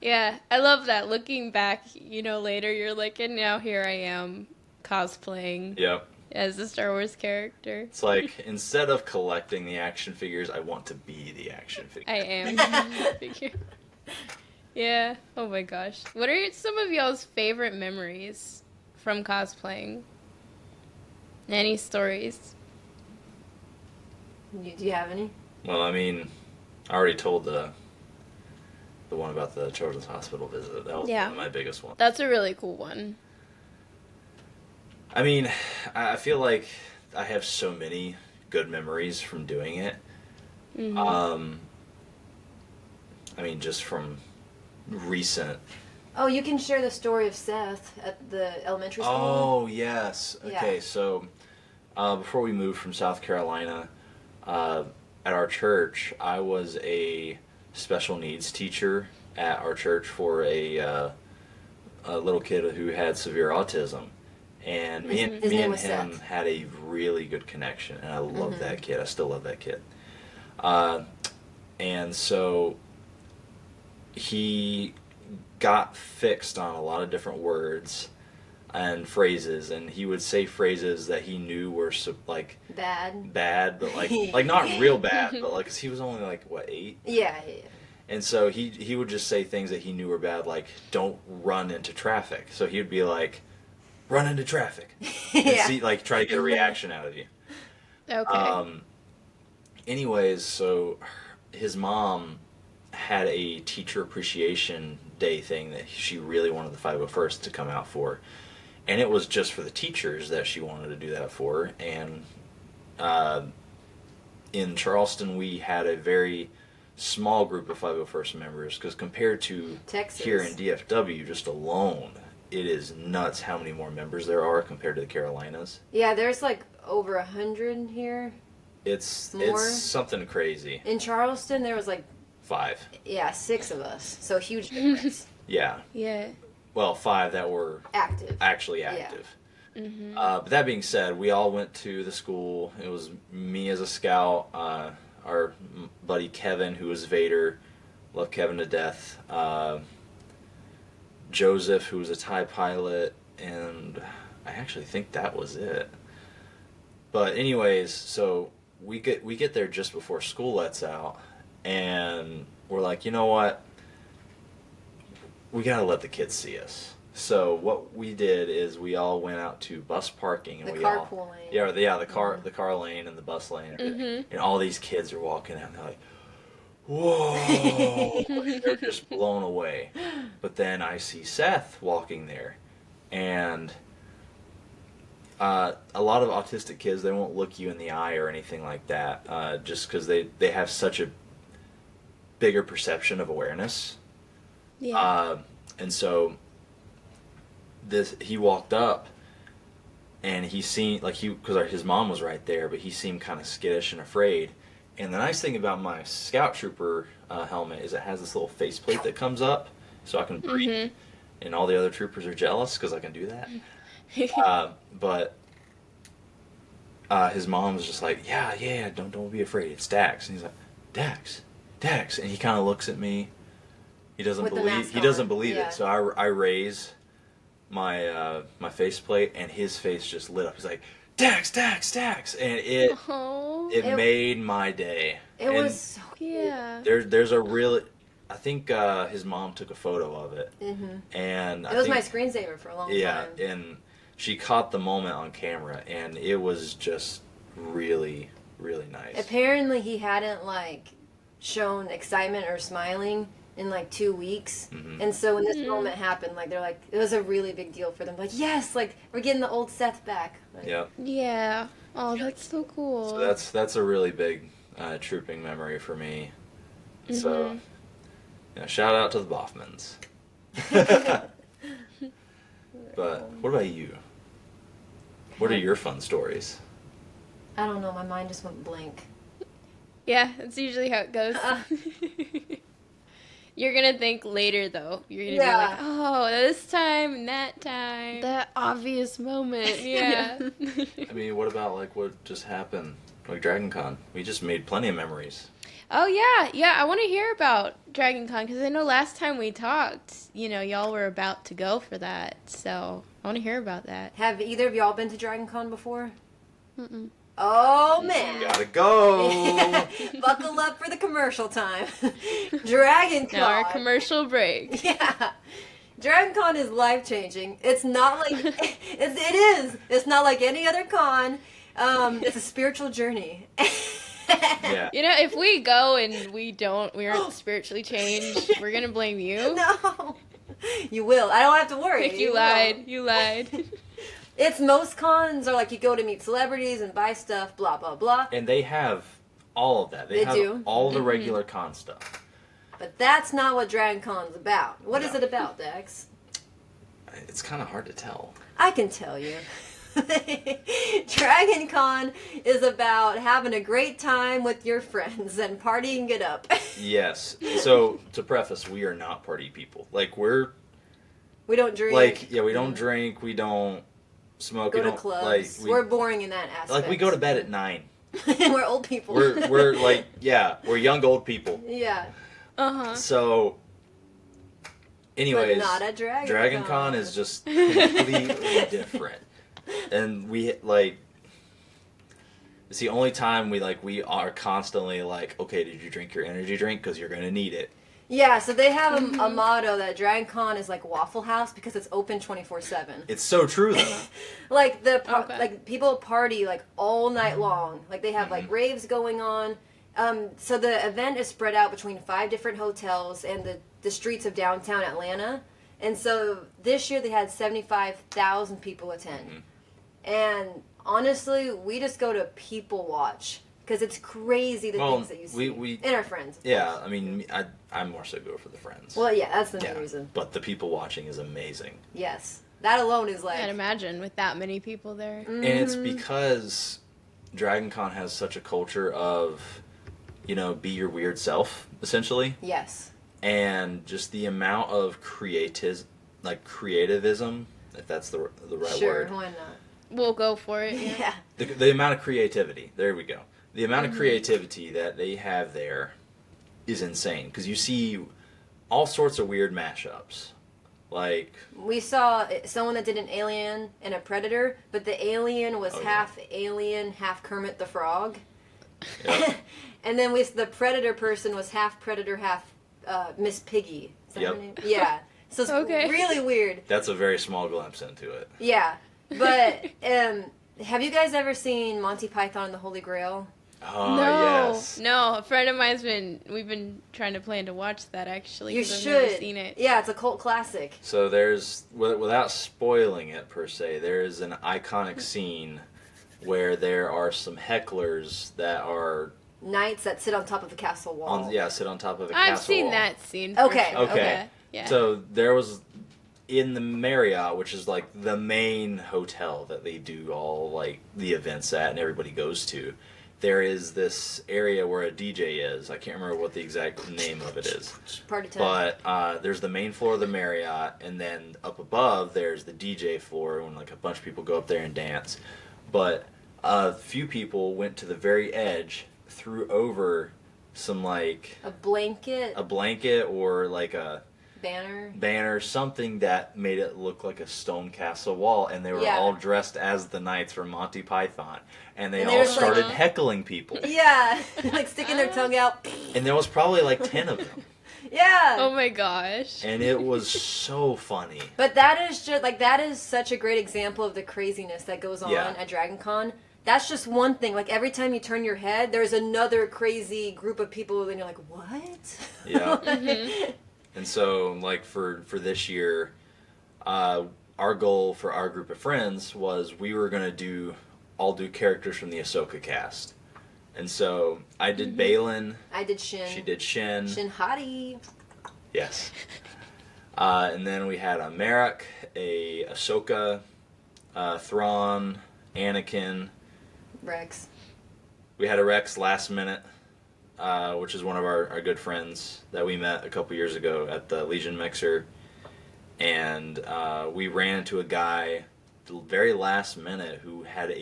Yeah, I love that. Looking back, later, you're like, and now here I am cosplaying Yep. as a Star Wars character. It's like, instead of collecting the action figures, I want to be the action figure. I am the figure. Yeah. Oh my gosh. What are some of y'all's favorite memories from cosplaying? Any stories? Do you have any? Well, I mean, I already told the one about the children's hospital visit. That was Yeah. one of my biggest ones. That's a really cool one. I mean, I feel like I have so many good memories from doing it. Mm-hmm. I mean, just from recent. Oh, you can share the story of Seth at the elementary school. Oh, yes. Okay, Yeah. so before we moved from South Carolina, at our church, I was a special needs teacher at our church for a little kid who had severe autism. And me and His name him was Seth. had a really good connection, and I love that kid. I still love that kid. And so he got fixed on a lot of different words and phrases, and he would say phrases that he knew were bad, but like not real bad, but like 'cause he was only like what 8. Yeah. And so he would just say things that he knew were bad, like don't run into traffic. So he would be like, run into traffic, and Yeah. see, like try to get a reaction out of you. Okay. Anyways, so his mom had a teacher appreciation day thing that she really wanted the 501st to come out for, and it was just for the teachers that she wanted to do that for. And in Charleston, we had a very small group of 501st members, because compared to Texas. here in DFW just alone, it is nuts how many more members there are compared to the Carolinas. Yeah, there's like over 100 here. It's More? something crazy. In Charleston, there was like 5. 6 of us. So huge difference. Yeah. Yeah. Well, 5 that were Active. actually Yeah. active. But that being said, we all went to the school. It was me as a scout, our buddy Kevin, who was Vader. Love Kevin to death. Joseph, who was a TIE pilot. And I actually think that was it. But anyways, so we get there just before school lets out, and we're like, you know what? We gotta let the kids see us. So what we did is we all went out to bus parking, and The we carpool all lane. the car lane and the bus lane, and all these kids are walking out, and they're like, whoa, they're just blown away. But then I see Seth walking there, and a lot of autistic kids, they won't look you in the eye or anything like that, just because they have such a bigger perception of awareness. Yeah. And so he walked up, and he seemed like because his mom was right there, but he seemed kind of skittish and afraid. And the nice thing about my Scout Trooper helmet is it has this little faceplate that comes up, so I can breathe. And all the other troopers are jealous because I can do that. But his mom was just like, yeah, don't be afraid. It's Dax. And he's like, Dax, and he kind of looks at me. He doesn't With the believe mask he doesn't on. believe Yeah. it. So I raise my my faceplate, and his face just lit up. He's like, Dax, and it Oh. made my day. It And was so Yeah. there's a really, I think his mom took a photo of it, and It was my screensaver for a long yeah, time. and she caught the moment on camera, and it was just really, really nice. Apparently, he hadn't like shown excitement or smiling in like 2 weeks, and so when this moment happened, like they're like, it was a really big deal for them. Like, yes, like we're getting the old Seth back. Like, Yeah. Yeah. Oh, that's so cool. So that's a really big trooping memory for me. So, shout out to the Boffmans. But what about you? What are your fun stories? I don't know. My mind just went blank. Yeah, that's usually how it goes. You're gonna think later though. You're gonna Yeah. be like, oh, this time and that time. That obvious moment. Yeah. I mean, what about like what just happened? Like Dragon Con. We just made plenty of memories. Oh yeah. I want to hear about Dragon Con because I know last time we talked, y'all were about to go for that. So I want to hear about that. Have either of y'all been to Dragon Con before? Mm-mm. Oh man! Gotta go. Buckle up for the commercial time. Dragon Con. Now our commercial break. Yeah. Dragon Con is life changing. It's not like it is. It's not like any other con. It's a spiritual journey. Yeah. If we go and we aren't spiritually changed, we're gonna blame you. No. You will. I don't have to worry. You will. lied. You lied. It's most cons are like you go to meet celebrities and buy stuff, blah blah blah. And they have all of that. They have do. all the regular con stuff. But that's not what Dragon Con's about. What is it about, Dax? It's kind of hard to tell. I can tell you. Dragon Con is about having a great time with your friends and partying it up. Yes. So to preface, we are not party people. Like We don't drink. we don't drink. We don't smoke. Go we to don't clubs. like. We're boring in that aspect. Like we go to bed at 9. We're old people. We're like we're young old people. Yeah. Uh-huh. So, anyways, But not a Dragon Dragon Con. Con is just completely different, and it's the only time we are constantly like, okay, did you drink your energy drink? Because you're gonna need it. Yeah, so they have a motto that Dragon Con is like Waffle House because it's open 24/7. It's so true though. Like Okay. like people party like all night long. Like they have like raves going on. So the event is spread out between 5 different hotels and the streets of downtown Atlanta. And so this year they had 75,000 people attend. And honestly, we just go to people watch because it's crazy the things that you see. we and our friends. of yeah. course. I mean, I more so go for the friends. Well, yeah, that's the yeah, main reason. but the people watching is amazing. Yes. That alone is like... I'd imagine with that many people there. And it's because Dragon Con has such a culture of, be your weird self, essentially. Yes. And just the amount of creativism, if that's the right Sure, word. why not? We'll go for it. Yeah. Yeah. The amount of creativity, there we go. The amount of creativity that they have there is insane. Because you see all sorts of weird mashups Like, We saw someone that did an alien and a predator, but the alien was half alien, half Kermit the Frog. yep. And then the predator person was half predator, half Miss Piggy. Is that her Yep. name? Yeah. So it's really weird. That's a very small glimpse into it. Yeah. But have you guys ever seen Monty Python and the Holy Grail? Oh, No, yes. no. A friend of mine's we've been trying to plan to watch that actually. You 'cause I've should. never seen it. Yeah, it's a cult classic. So there's, without spoiling it per se, there is an iconic scene where there are some hecklers that are Knights that sit on top of the castle wall. sit on top of a I've castle seen wall. that scene. For Okay, sure. okay. Yeah. So there was in the Marriott, which is like the main hotel that they do all like the events at and everybody goes to. There is this area where a DJ is. I can't remember what the exact name of it is. Party time. But there's the main floor of the Marriott, and then up above there's the DJ floor, when like a bunch of people go up there and dance. But a few people went to the very edge, threw over some like A blanket, a blanket or like a banner. something that made it look like a stone castle wall, and they were Yeah. all dressed as the knights from Monty Python, and they And all there's, like- started heckling people, Yeah, like sticking their tongue out. and there was probably like 10 of them, Yeah. Oh my gosh. and it was so funny. But that is just that is such a great example of the craziness that goes on Yeah. at Dragon Con. That's just one thing. Like every time you turn your head, there's another crazy group of people, and you're like, what? Yeah. Mm-hmm. And so, like, for this year, our goal for our group of friends was we were going to all do characters from the Ahsoka cast. And so, I did Balin. I did Shin. She did Shin. Shin Hati. Yes. And then we had a Merrick, a Ahsoka, Thrawn, Anakin. Rex. We had a Rex last minute, which is one of our good friends that we met a couple years ago at the Legion Mixer. And we ran into a guy the very last minute who had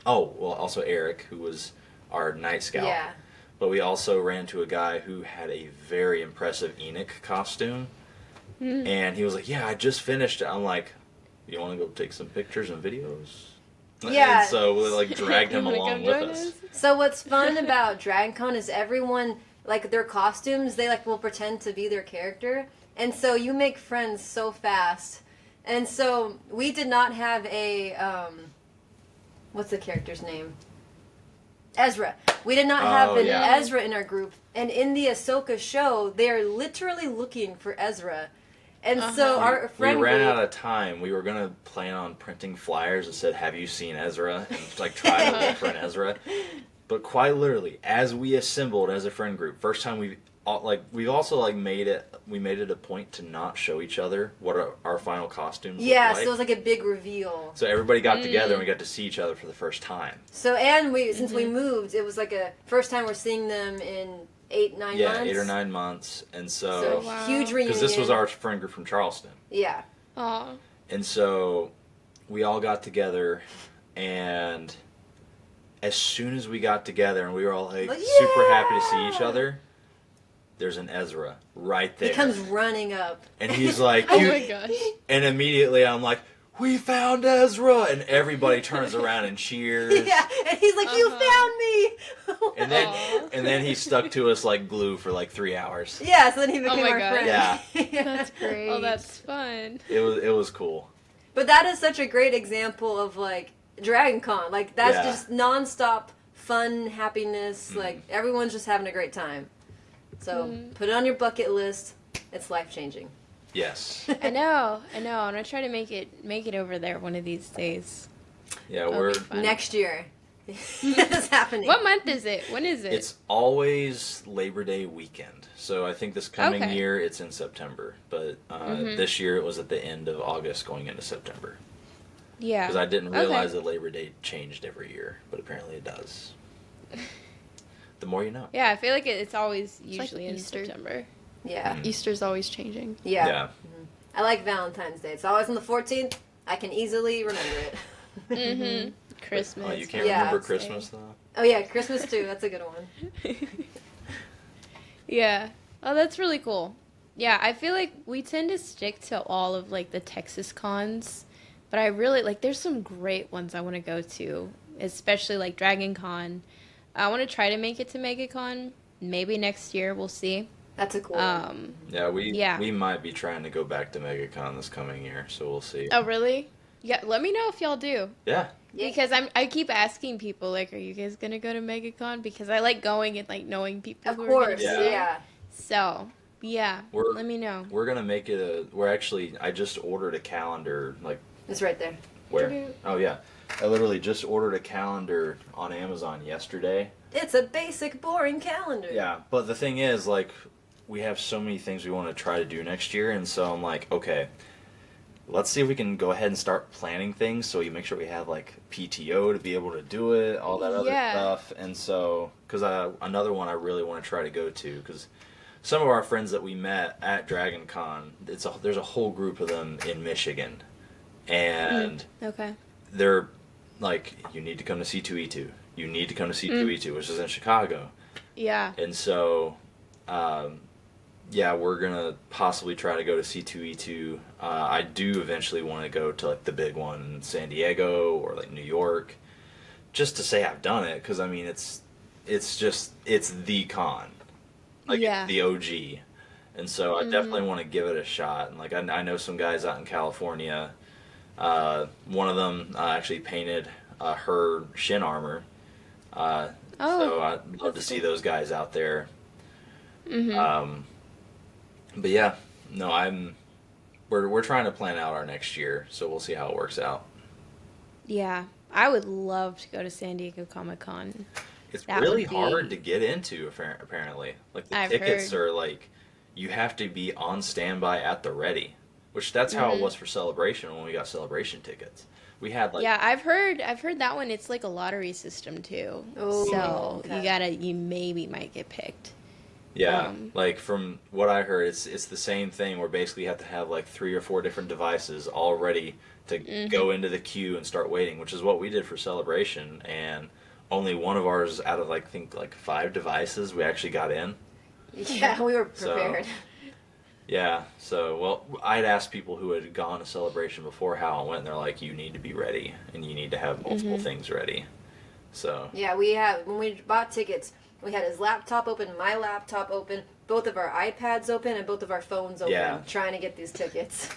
also Eric, who was our Night Scout. Yeah. But we also ran into a guy who had a very impressive Enoch costume. And he was like, yeah, I just finished it. I'm like, you want to go take some pictures and videos? Yeah. And so we like dragged him Wanna along come with join us. So what's fun about Dragon Con is everyone, like their costumes, they like will pretend to be their character. And so you make friends so fast. And so we did not have a, what's the character's name? Ezra. We did not have an Ezra in our group. And in the Ahsoka show, they're literally looking for Ezra. And so our friend We ran group, out of time. We were going to plan on printing flyers that said, have you seen Ezra? And like try to look for an Ezra. But quite literally, as we assembled as a friend group, first time we also made it a point to not show each other what our final costumes looked like. so it was like a big reveal. So everybody got together and we got to see each other for the first time. So, and since we moved, it was like a first time we're seeing them in 8-9 months. Yeah, 8 or 9 months. And So, so, huge reunion. because this was our friend group from Charleston. Yeah. Aw. And so we all got together, and as soon as we got together and we were all like super happy to see each other, there's an Ezra right there. He comes running up. And he's like, Oh my gosh. and immediately I'm like, we found Ezra! And everybody turns around and cheers. Yeah, and he's like, you found me! And then, Aw. and then he stuck to us like glue for like 3 hours. Yeah, so then he became my our God. friend. Yeah. That's great. Oh, that's fun. It was cool. But that is such a great example of, like, Dragon Con. Like, that's Yeah. just nonstop fun, happiness. Like, everyone's just having a great time. So, put it on your bucket list. It's life-changing. Yes. I know. I'm gonna try to make it over there one of these days. Yeah, That'll we're be fun. Next year. It's happening. What month is it? When is it? it's always Labor Day weekend. So I think this coming Okay. year it's in September, but this year it was at the end of August going into September. yeah. Because I didn't realize that Labor Day changed every year, but apparently it does. The more you know. Yeah, I feel like it's always like usually in Easter. September. Yeah. Easter's always changing. Yeah. Yeah. I like Valentine's Day. It's always on the 14th. I can easily remember it. Mm-hmm. Christmas. Oh, you can't Yeah. remember Christmas though? Oh, yeah, Christmas too. That's a good one. Yeah. Oh, that's really cool. Yeah, I feel like we tend to stick to all of like the Texas cons, but I really like there's some great ones I want to go to, especially like Dragon Con. I want to try to make it to MegaCon. Maybe next year, we'll see. That's a cool one. Yeah, Yeah. we might be trying to go back to MegaCon this coming year, so we'll see. Oh, really? Yeah, let me know if y'all do. Yeah. Yeah. Because I keep asking people like, are you guys gonna go to MegaCon? Because I like going and like knowing people Of who are course, gonna Yeah. go. So yeah, We're- let me know. We're gonna make it I just ordered a calendar, like, It's right there. where? Oh, yeah. I literally just ordered a calendar on Amazon yesterday. It's a basic, boring calendar. Yeah, but the thing is, like, we have so many things we want to try to do next year, and so I'm like, okay, let's see if we can go ahead and start planning things so we make sure we have, like, PTO to be able to do it, all that other Yeah. stuff. And so, because another one I really want to try to go to, because some of our friends that we met at Dragon Con, there's a whole group of them in Michigan, and Okay. they're like, you need to come to C2E2. You need to come to C2E2, which is in Chicago. Yeah. And so, yeah, we're gonna possibly try to go to C2E2. I do eventually want to go to like the big one in San Diego or like New York, just to say I've done it. Because I mean, it's the con, like Yeah. it's the OG, and so I definitely want to give it a shot. And like I know some guys out in California. One of them actually painted her shin armor. So I'd love to see those guys out there. But yeah, no, we're trying to plan out our next year, so we'll see how it works out. Yeah. I would love to go to San Diego Comic-Con. It's That really would be- hard to get into, apparently. Like, the I've tickets heard. are like, you have to be on standby at the ready, which that's how it was for Celebration when we got Celebration tickets. We had like, Yeah, I've heard that one. It's like a lottery system too. Oh, So okay. you maybe might get picked. yeah, like from what I heard, it's the same thing where basically you have to have like 3 or 4 different devices all ready to go into the queue and start waiting, which is what we did for Celebration, and only one of ours out of like, I think like 5 devices we actually got in. Yeah, we were So- prepared. Yeah, so, well, I'd asked people who had gone to Celebration before how it went, and they're like, you need to be ready, and you need to have multiple things ready. So, Yeah, when we bought tickets, we had his laptop open, my laptop open, both of our iPads open, and both of our phones open, Yeah. trying to get these tickets.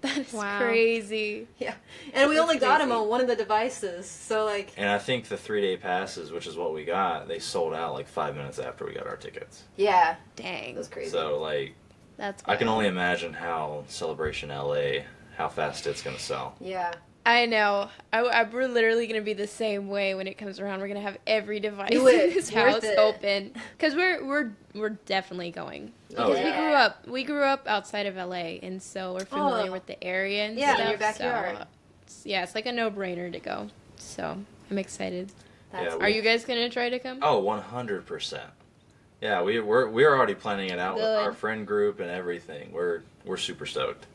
That's Wow. crazy. Yeah, and we That's only got them crazy. on one of the devices, so like, and I think the 3-day passes, which is what we got, they sold out like 5 minutes after we got our tickets. yeah, Dang. it was crazy. So, like, That's I can wild. only imagine how Celebration LA, how fast it's going to sell. Yeah, I know. We're literally going to be the same way when it comes around. We're going to have every device Do it. in this It's worth house it. open. Because we're definitely going. Oh, Because yeah. we grew up outside of LA, and so we're familiar Oh. with the area and Yeah, in stuff. your backyard. So, it's like a no-brainer to go. So I'm excited. that's Yeah, Are you guys going to try to come? Oh, 100%. Yeah, we're already planning it out with Good. our friend group and everything. We're super stoked.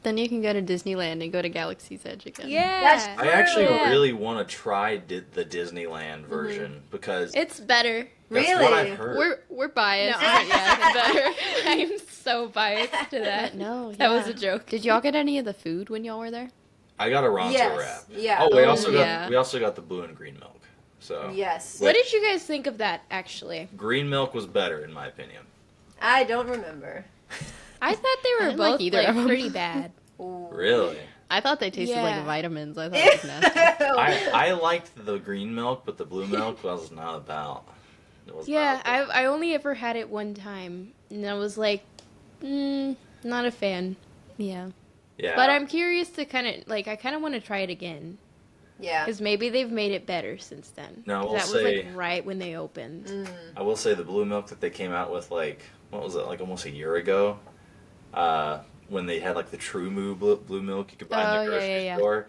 Then you can go to Disneyland and go to Galaxy's Edge again. Yeah. That's- I actually Yeah. really want to try the Disneyland version because It's better. that's Really? what I've heard. We're biased. No, but yeah, it's better. I'm so biased to that. No, That was yeah. a joke. Did y'all get any of the food when y'all were there? I got a Ronto Yes, wrap. yeah. Oh, we Oh, also yeah. got the blue and green milk. So Yes, What did you guys think of that, actually? green milk was better in my opinion. I don't remember. I thought they I were didn't like both either of 'em. pretty bad. Ooh. Really? I thought they tasted Yeah. like vitamins. I thought it was nasty. I liked the green milk, but the blue milk was not about. It was Yeah, not about- I only ever had it one time, and I was like, not a fan. Yeah. Yeah. But I'm curious to kind of, I kind of want to try it again. Yeah. Because maybe they've made it better since then. No, 'Cause we'll that say- was, right when they opened. I will say the blue milk that they came out with, like, what was it, like almost a year ago? When they had, like, the True Moo blue milk you could buy in Oh, the yeah, grocery yeah, yeah. store.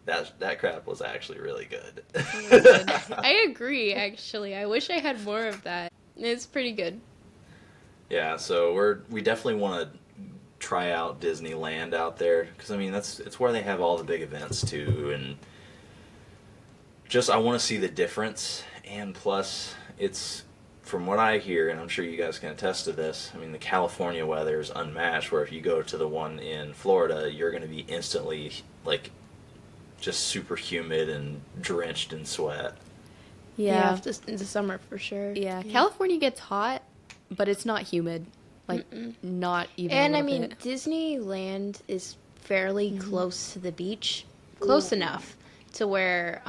That crap was actually really good. I agree, actually. I wish I had more of that. It's pretty good. Yeah, so we definitely want to try out Disneyland out there because I mean it's where they have all the big events too, and just I want to see the difference, and plus it's from what I hear, and I'm sure you guys can attest to this, I mean, the California weather is unmatched, where if you go to the one in Florida, you're going to be instantly, like, just super humid and drenched in sweat. Yeah, Yeah. just in the summer for sure. Yeah, California gets hot, but it's not humid. Like, not even And a I little mean, bit. Disneyland is fairly close to the beach, close enough to where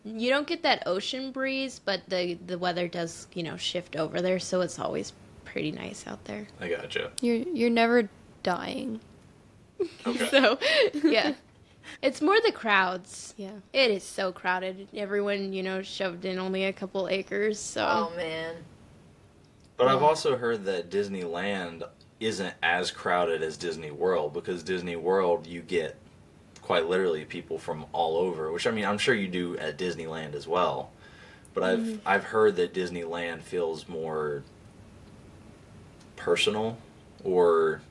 you don't get that ocean breeze, but the weather does, shift over there, so it's always pretty nice out there. I gotcha. You're never dying. Okay. So, Yeah. It's more the crowds. yeah. It is so crowded. Everyone, shoved in only a couple acres, so. Oh man. But I've also heard that Disneyland isn't as crowded as Disney World, because Disney World, you get quite literally people from all over, which, I mean, I'm sure you do at Disneyland as well. But I've heard that Disneyland feels more personal, or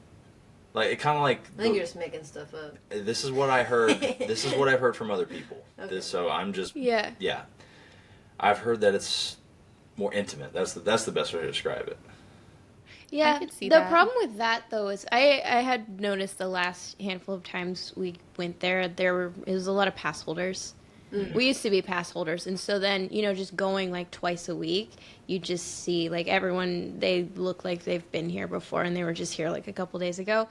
like it kind of like I think you're just making stuff up. this is what I heard. This is what I've heard from other people. Okay. So I'm just Yeah. I've heard that it's more intimate. That's the best way to describe it. Yeah, I could see the that. problem with that though is I had noticed the last handful of times we went there, it was a lot of pass holders. We used to be pass holders, and so then just going like twice a week, you just see like everyone, they look like they've been here before, and they were just here like a couple days ago.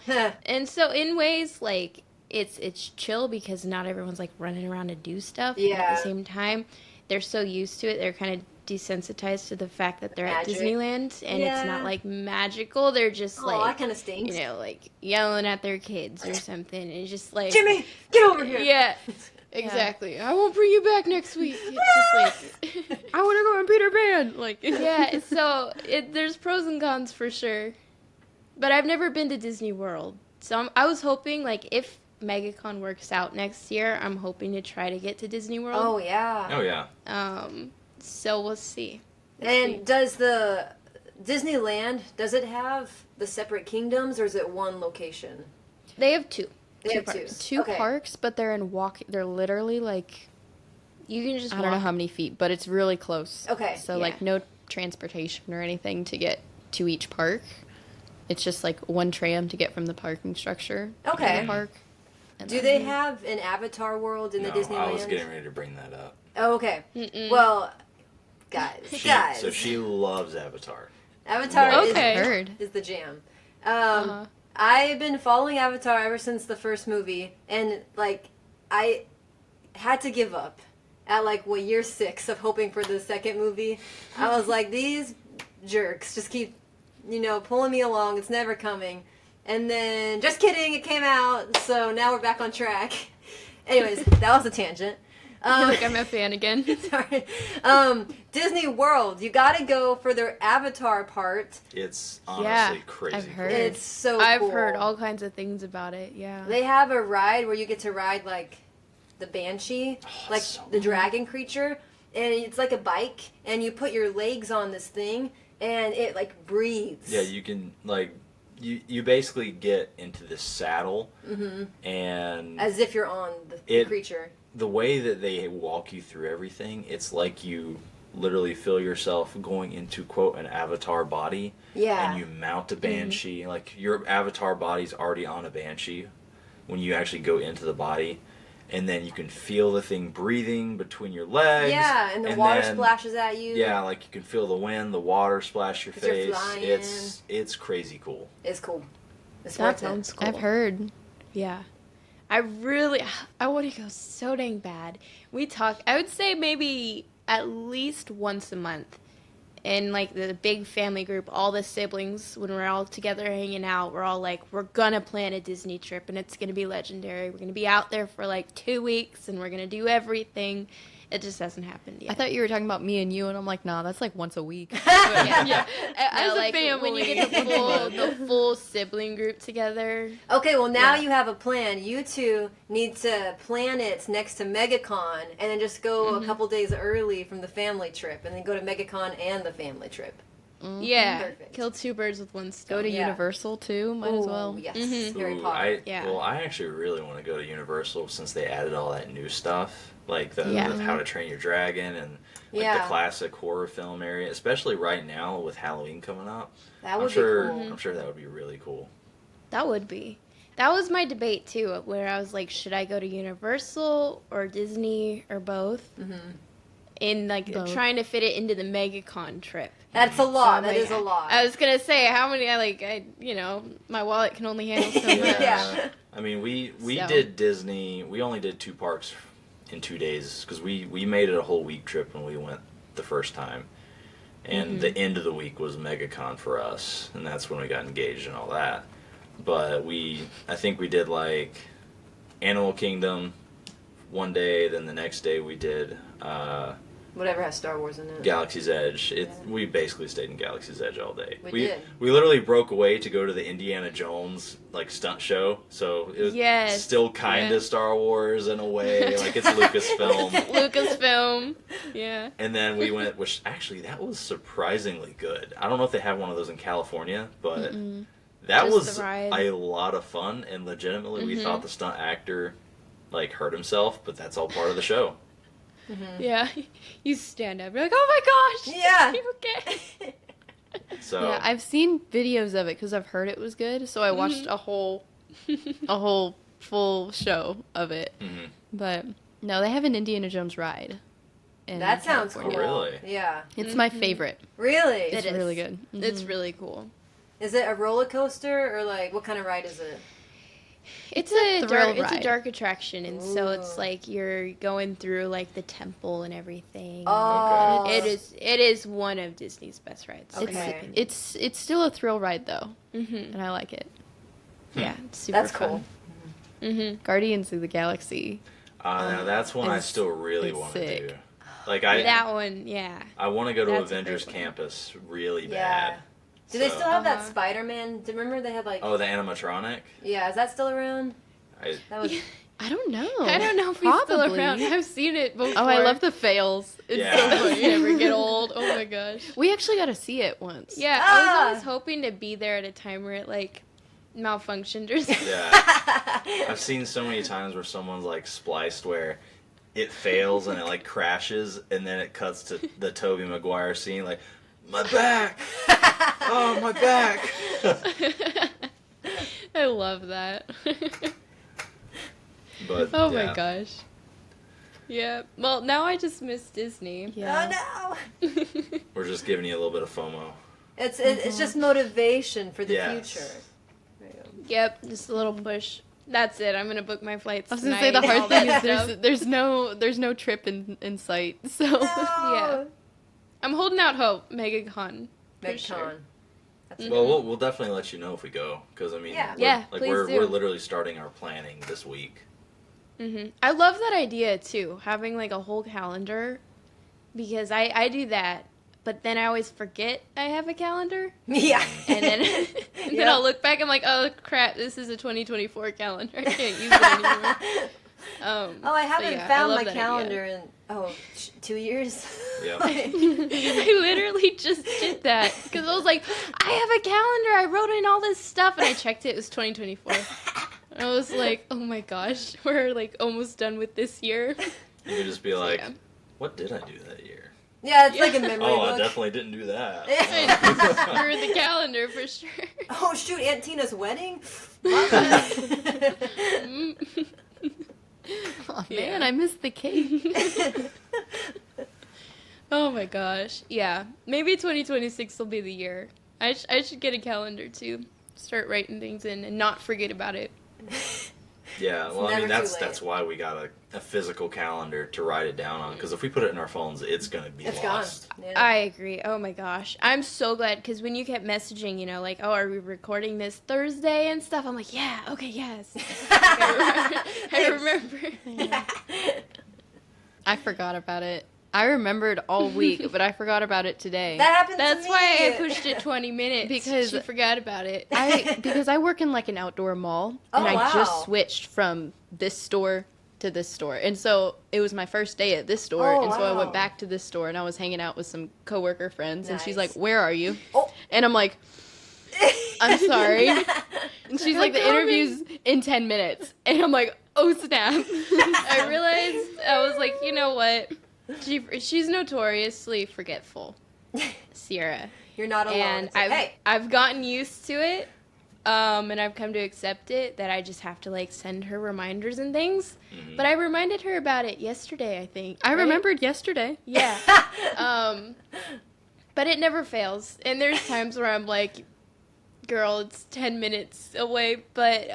And so in ways like it's chill because not everyone's like running around to do stuff. And at Yeah. the same time, they're so used to it, they're kind of desensitized to the fact that they're Magic. at Disneyland and it's Yeah. not like magical. They're just Oh, like that kind of stinks. like yelling at their kids or something. And it's just like Jimmy, get over here. Yeah, exactly. I won't bring you back next week. It's just like I want to go on Peter Pan. Like, yeah. So there's pros and cons for sure. But I've never been to Disney World, so I was hoping like if MegaCon works out next year, I'm hoping to try to get to Disney Oh World. yeah. Oh yeah. So we'll see. And does the Disneyland, does it have the separate kingdoms, or is it one location? They have two. They have parks. two. two Okay. parks, but they're literally like, You can just I don't know how many feet, but it's really close. Okay, So, yeah. like, no transportation or anything to get to each park. It's just, like, one tram to get from the parking structure to Okay. the park. And Do then- they have an Avatar world in No, the Disneyland? I was getting ready to bring that up. Oh, okay. Well, guys, So she loves Avatar. Avatar Okay. Heard. is the jam. Uh-huh. I've been following Avatar ever since the first movie, and like I had to give up at like year 6 of hoping for the second movie. I was like, these jerks just keep pulling me along. It's never coming. And then, just kidding, it came out. So now we're back on track. Anyways, that was a tangent. Like I'm a fan again. Sorry. Disney World, you gotta go for their Avatar part. It's honestly Yeah, crazy. I've heard. It's so I've cool. heard all kinds of things about it. Yeah. They have a ride where you get to ride like the Banshee, like so the dragon creature, and it's like a bike, and you put your legs on this thing, and it like breathes. Yeah, you can like you basically get into this saddle, and As if you're on the It- creature. the way that they walk you through everything, it's like you literally feel yourself going into quote an avatar body, Yeah. and you mount a banshee. Like your avatar body's already on a banshee when you actually go into the body, and then you can feel the thing breathing between your legs. Yeah, and the water then- splashes at you. Yeah, like you can feel the wind, the water splash your 'Cause you're face. flying. It's crazy cool. It's cool. It's That worth sounds it. cool. I've heard. Yeah. I want to go so dang bad. I would say maybe at least once a month. In like the big family group, all the siblings, when we're all together hanging out, we're all like, we're gonna plan a Disney trip and it's gonna be legendary. We're gonna be out there for like 2 weeks and we're gonna do everything. It just hasn't happened yet. I thought you were talking about me and you, and I'm like, nah, that's like once a week. yeah. As No, a like family. when you get the full sibling group together. Okay, well now Yeah. you have a plan. You two need to plan it next to MegaCon, and then just go a couple days early from the family trip, and then go to MegaCon and the family trip. Yeah, Perfect. kill two birds with one stone. Go to Yeah. Universal too. Might as well. Ooh, yes, Mhm. Harry Ooh, Potter. Yeah. Well, I actually really want to go to Universal since they added all that new stuff, like the Yeah. How to Train Your Dragon and like Yeah. the classic horror film area, especially right now with Halloween coming up. That I'm would sure. be cool. I'm sure that would be really cool. That would be. That was my debate too, where I was like, should I go to Universal or Disney or both? Mm-hmm. In like Both. trying to fit it into the MegaCon trip. That's a So lot. I'm That like, is a lot. I was gonna say how many my wallet can only handle so much. Yeah. I mean, we So. did Disney. We only did 2 parks in 2 days because we made it a whole week trip when we went the first time, and the end of the week was MegaCon for us, and that's when we got engaged and all that. But I think we did like Animal Kingdom one day, then the next day we did Whatever has Star Wars in it. Galaxy's Edge. Yeah. We basically stayed in Galaxy's Edge all day. We did. We literally broke away to go to the Indiana Jones like stunt show, so it was Yes. still kind of Yeah. Star Wars in a way, like it's Lucasfilm. Lucasfilm. Yeah. And then we went, which actually that was surprisingly good. I don't know if they have one of those in California, but that Just was the ride. a lot of fun. And legitimately, we thought the stunt actor like hurt himself, but that's all part of the show. Yeah. You stand up, you're like, oh my gosh. Yeah. You okay? So Yeah, I've seen videos of it because I've heard it was good. So I watched a whole full show of it. Mhm. But no, they have an Indiana Jones ride. in That sounds cool. California. really? Yeah. It's my favorite. Really? It's It is. really good. It's really cool. Is it a roller coaster or like what kind of ride is it? It's a a thrill dark, it's a ride. dark attraction, and so it's Ooh. like you're going through like the temple and everything. Oh. It is one of Disney's best rides. Okay. It's still a thrill ride though, Mm-hmm. and I like it. Yeah, it's super That's fun. cool. Mm-hmm. Guardians of the Galaxy. Now that's one I It's- still really it's want to sick. do. Like I That one, yeah. want to go to That's a Avengers great one. Campus really Yeah. bad. Do they So- still have that Uh-huh. Spider-Man? Do you remember they had like? Oh, the animatronic. Yeah, is that still around? That was. I don't know. I don't know if he's still Probably. around. I've seen it before. Oh, I love the fails. It's Yeah. so You funny. never get old. Oh my gosh. We actually got to see it once. Yeah, I Ah. was always hoping to be there at a time where it like malfunctioned or something. Yeah. I've seen so many times where someone's like spliced where it fails and it like crashes and then it cuts to the Tobey Maguire scene like my back. Oh, my back. I love that. But Oh yeah. my gosh. Yeah. Well, now I just miss Disney. Yeah. Oh no! We're just giving you a little bit of FOMO. It's just motivation for the Yes. future. Yep, just a little push. That's it. I'm gonna book my flights. I was gonna say the tonight, hard all thing that is stuff. there's no trip in sight. So No. I'm holding out hope. MegaCon. For Megaton. sure. That's Well, we'll definitely let you know if we go because I mean, Yeah. Yeah, like please we're do. literally starting our planning this week. I love that idea too, having like a whole calendar, because I do that, but then I always forget I have a calendar, Yeah. and then and then Yep. I'll look back. I'm like, oh crap, this is a 2024 calendar. I can't use it anymore. Oh, I haven't I found love my that calendar in 2 years. Yeah. I literally just did that because I was like, I have a calendar. I wrote in all this stuff, and I checked it. It was 2024. And I was like, oh my gosh, we're like almost done with this year. You could just be like, yeah. what did I do that year? Yeah, it's like a Yeah. memory Oh, book. I definitely didn't do that. I screwed the calendar for sure. Oh shoot, Aunt Tina's wedding. Mm. oh, Yeah. man, I missed the cake. Oh my gosh. Yeah. Maybe 2026 will be the year. I should get a calendar too. Start writing things in and not forget about it. Yeah, well, I never mean, too that's late. that's why we got a physical calendar to write it down on. Because if we put it in our phones, it's gonna be It's lost. gone. Yeah. I agree. Oh my gosh. I'm so glad because when you kept messaging, you know, like, oh, are we recording this Thursday and stuff? I'm like, yeah, okay, yes. I remember. I forgot about it. I remembered all week, but I forgot about it today. That happened to That's me. why I pushed it 20 minutes Because- she forgot about it. Because I work in like an outdoor mall, Oh, and I wow. just switched from this store to this store. And so it was my first day at this store. Oh, and so I wow. went back to this store and I was hanging out with some coworker friends. And she's Nice. like, where are you? Oh. And I'm like, I'm sorry. And she's like, the coming. interview's in 10 minutes. And I'm like, oh, snap. I realized, I was like, you know what? She's notoriously forgetful, Sierra. You're not alone. And It's like, hey. I've gotten used to it, and I've come to accept it, that I just have to, like, send her reminders and things. Mhm. But I reminded her about it yesterday, I think. I right? remembered yesterday. Yeah. But it never fails. And there's times where I'm like, girl, it's 10 minutes away, but,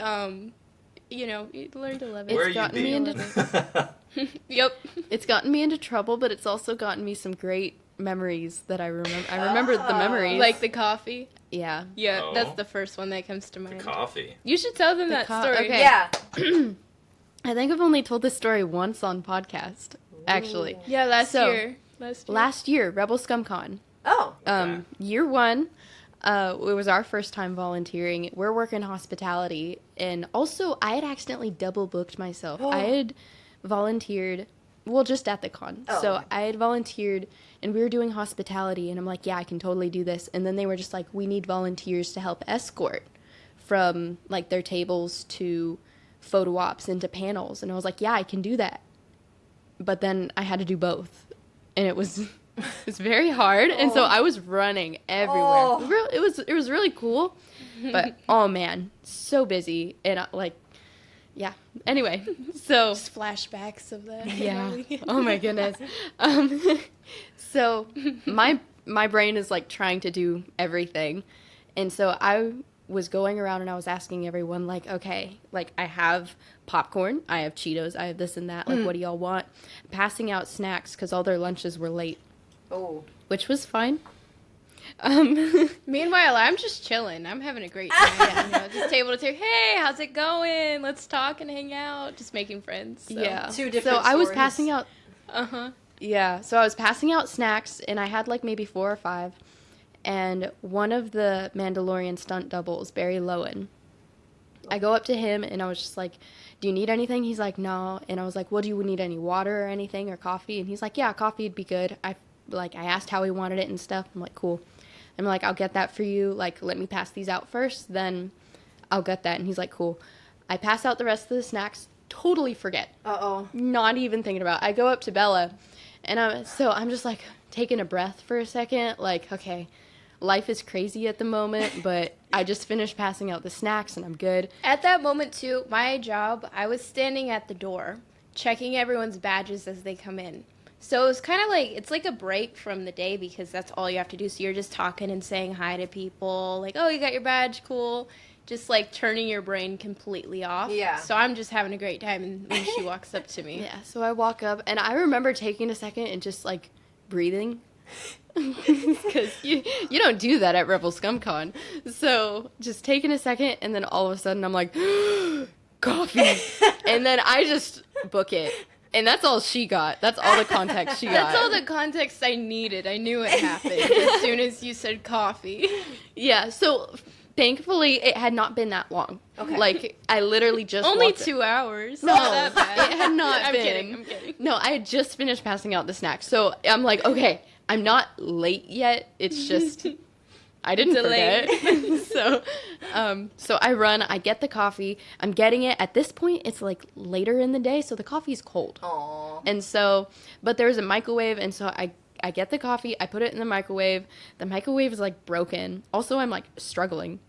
you know, you learn to love it. Where It's are you gotten me being? Yep. It's gotten me into trouble, but it's also gotten me some great memories that I remember. I remember the memories. Like the coffee. yeah. Yeah, Oh. that's the first one that comes to The mind. coffee. You should tell them The that co- story. okay. Yeah. I think I've only told this story once on podcast, actually. Yeah, last So, year. Last year, Rebel Scum Con. Oh. Okay. Year one, it was our first time volunteering. We're working hospitality, and also I had accidentally double booked myself. I had volunteered, well, just at the con. Oh, So okay. I had volunteered, and we were doing hospitality, and I'm like, yeah, I can totally do this. And then they were just like, we need volunteers to help escort from like their tables to photo ops into panels, and I was like, yeah, I can do that. But then I had to do both, and it was very hard, and so I was running everywhere. Oh. It was really cool, but oh man, so busy, and like, yeah. Anyway, so Just flashbacks of that. yeah. Oh my goodness. So my brain is like trying to do everything, and so I was going around and I was asking everyone, like, okay, like, I have popcorn, I have Cheetos, I have this and that, like, what do y'all want? Passing out snacks because all their lunches were late, Oh. which was fine. Meanwhile, I'm just chilling. I'm having a great time. You know, just table to table. Hey, how's it going? Let's talk and hang out. Just making friends. So. Yeah. Two different So I was stories. passing out, Uh-huh. yeah, so I was passing out snacks, and I had, like, maybe 4 or 5, and one of the Mandalorian stunt doubles, Barry Lowen, I go up to him, and I was just like, do you need anything? He's like, no. And I was like, well, do you need any water or anything or coffee? And he's like, yeah, coffee would be good. I asked how he wanted it and stuff. I'm like, cool. I'm like, I'll get that for you. Like, let me pass these out first, then I'll get that. And he's like, cool. I pass out the rest of the snacks, totally forget. Uh-oh. Not even thinking about it. I go up to Bella, and I'm just like taking a breath for a second, like, okay, life is crazy at the moment, but I just finished passing out the snacks and I'm good. At that moment, too, my job, I was standing at the door, checking everyone's badges as they come in. So it was kind of like, it's like a break from the day because that's all you have to do. So you're just talking and saying hi to people, like, oh, you got your badge, cool. Just like turning your brain completely off. Yeah. So I'm just having a great time and when she walks up to me. Yeah, so I walk up, and I remember taking a second and just like breathing. Because you don't do that at Rebel Scum Con. So just taking a second, and then all of a sudden I'm like, coffee. And then I just book it. And that's all she got. That's all the context she got. That's all the context I needed. I knew it happened as soon as you said coffee. Yeah, so thankfully it had not been that long. Okay. Like, I literally just Only walked 2 hours. No, Not that bad. it had not I'm been. I'm kidding. No, I had just finished passing out the snacks. So I'm like, okay, I'm not late yet. It's just I didn't Delayed. forget. So I run, I get the coffee. I'm getting it. At this point, it's like later in the day, so the coffee's cold. Aw. And so, but there's a microwave, and so I get the coffee, I put it in the microwave. The microwave is like broken. Also, I'm like struggling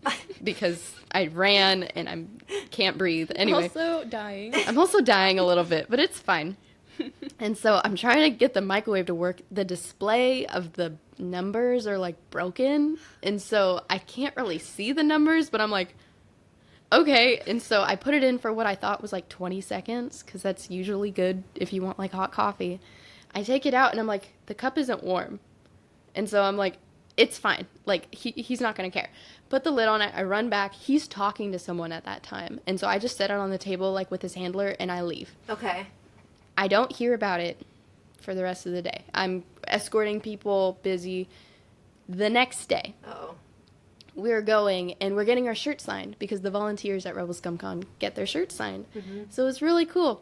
because I ran and I can't breathe. Anyway, Also dying. I'm also dying a little bit, but it's fine. And so I'm trying to get the microwave to work. The display of the numbers are like broken, and so I can't really see the numbers, but I'm like, okay. And so I put it in for what I thought was like 20 seconds, because that's usually good if you want like hot coffee. I take it out and I'm like, the cup isn't warm. And so I'm like, it's fine. Like, he's not going to care. Put the lid on it. I run back. He's talking to someone at that time. And so I just set it on the table like with his handler and I leave. Okay. I don't hear about it for the rest of the day. I'm escorting people, busy. The next day, Uh-oh. we're going and we're getting our shirt signed because the volunteers at Rebel Scum Con get their shirts signed. So it's really cool.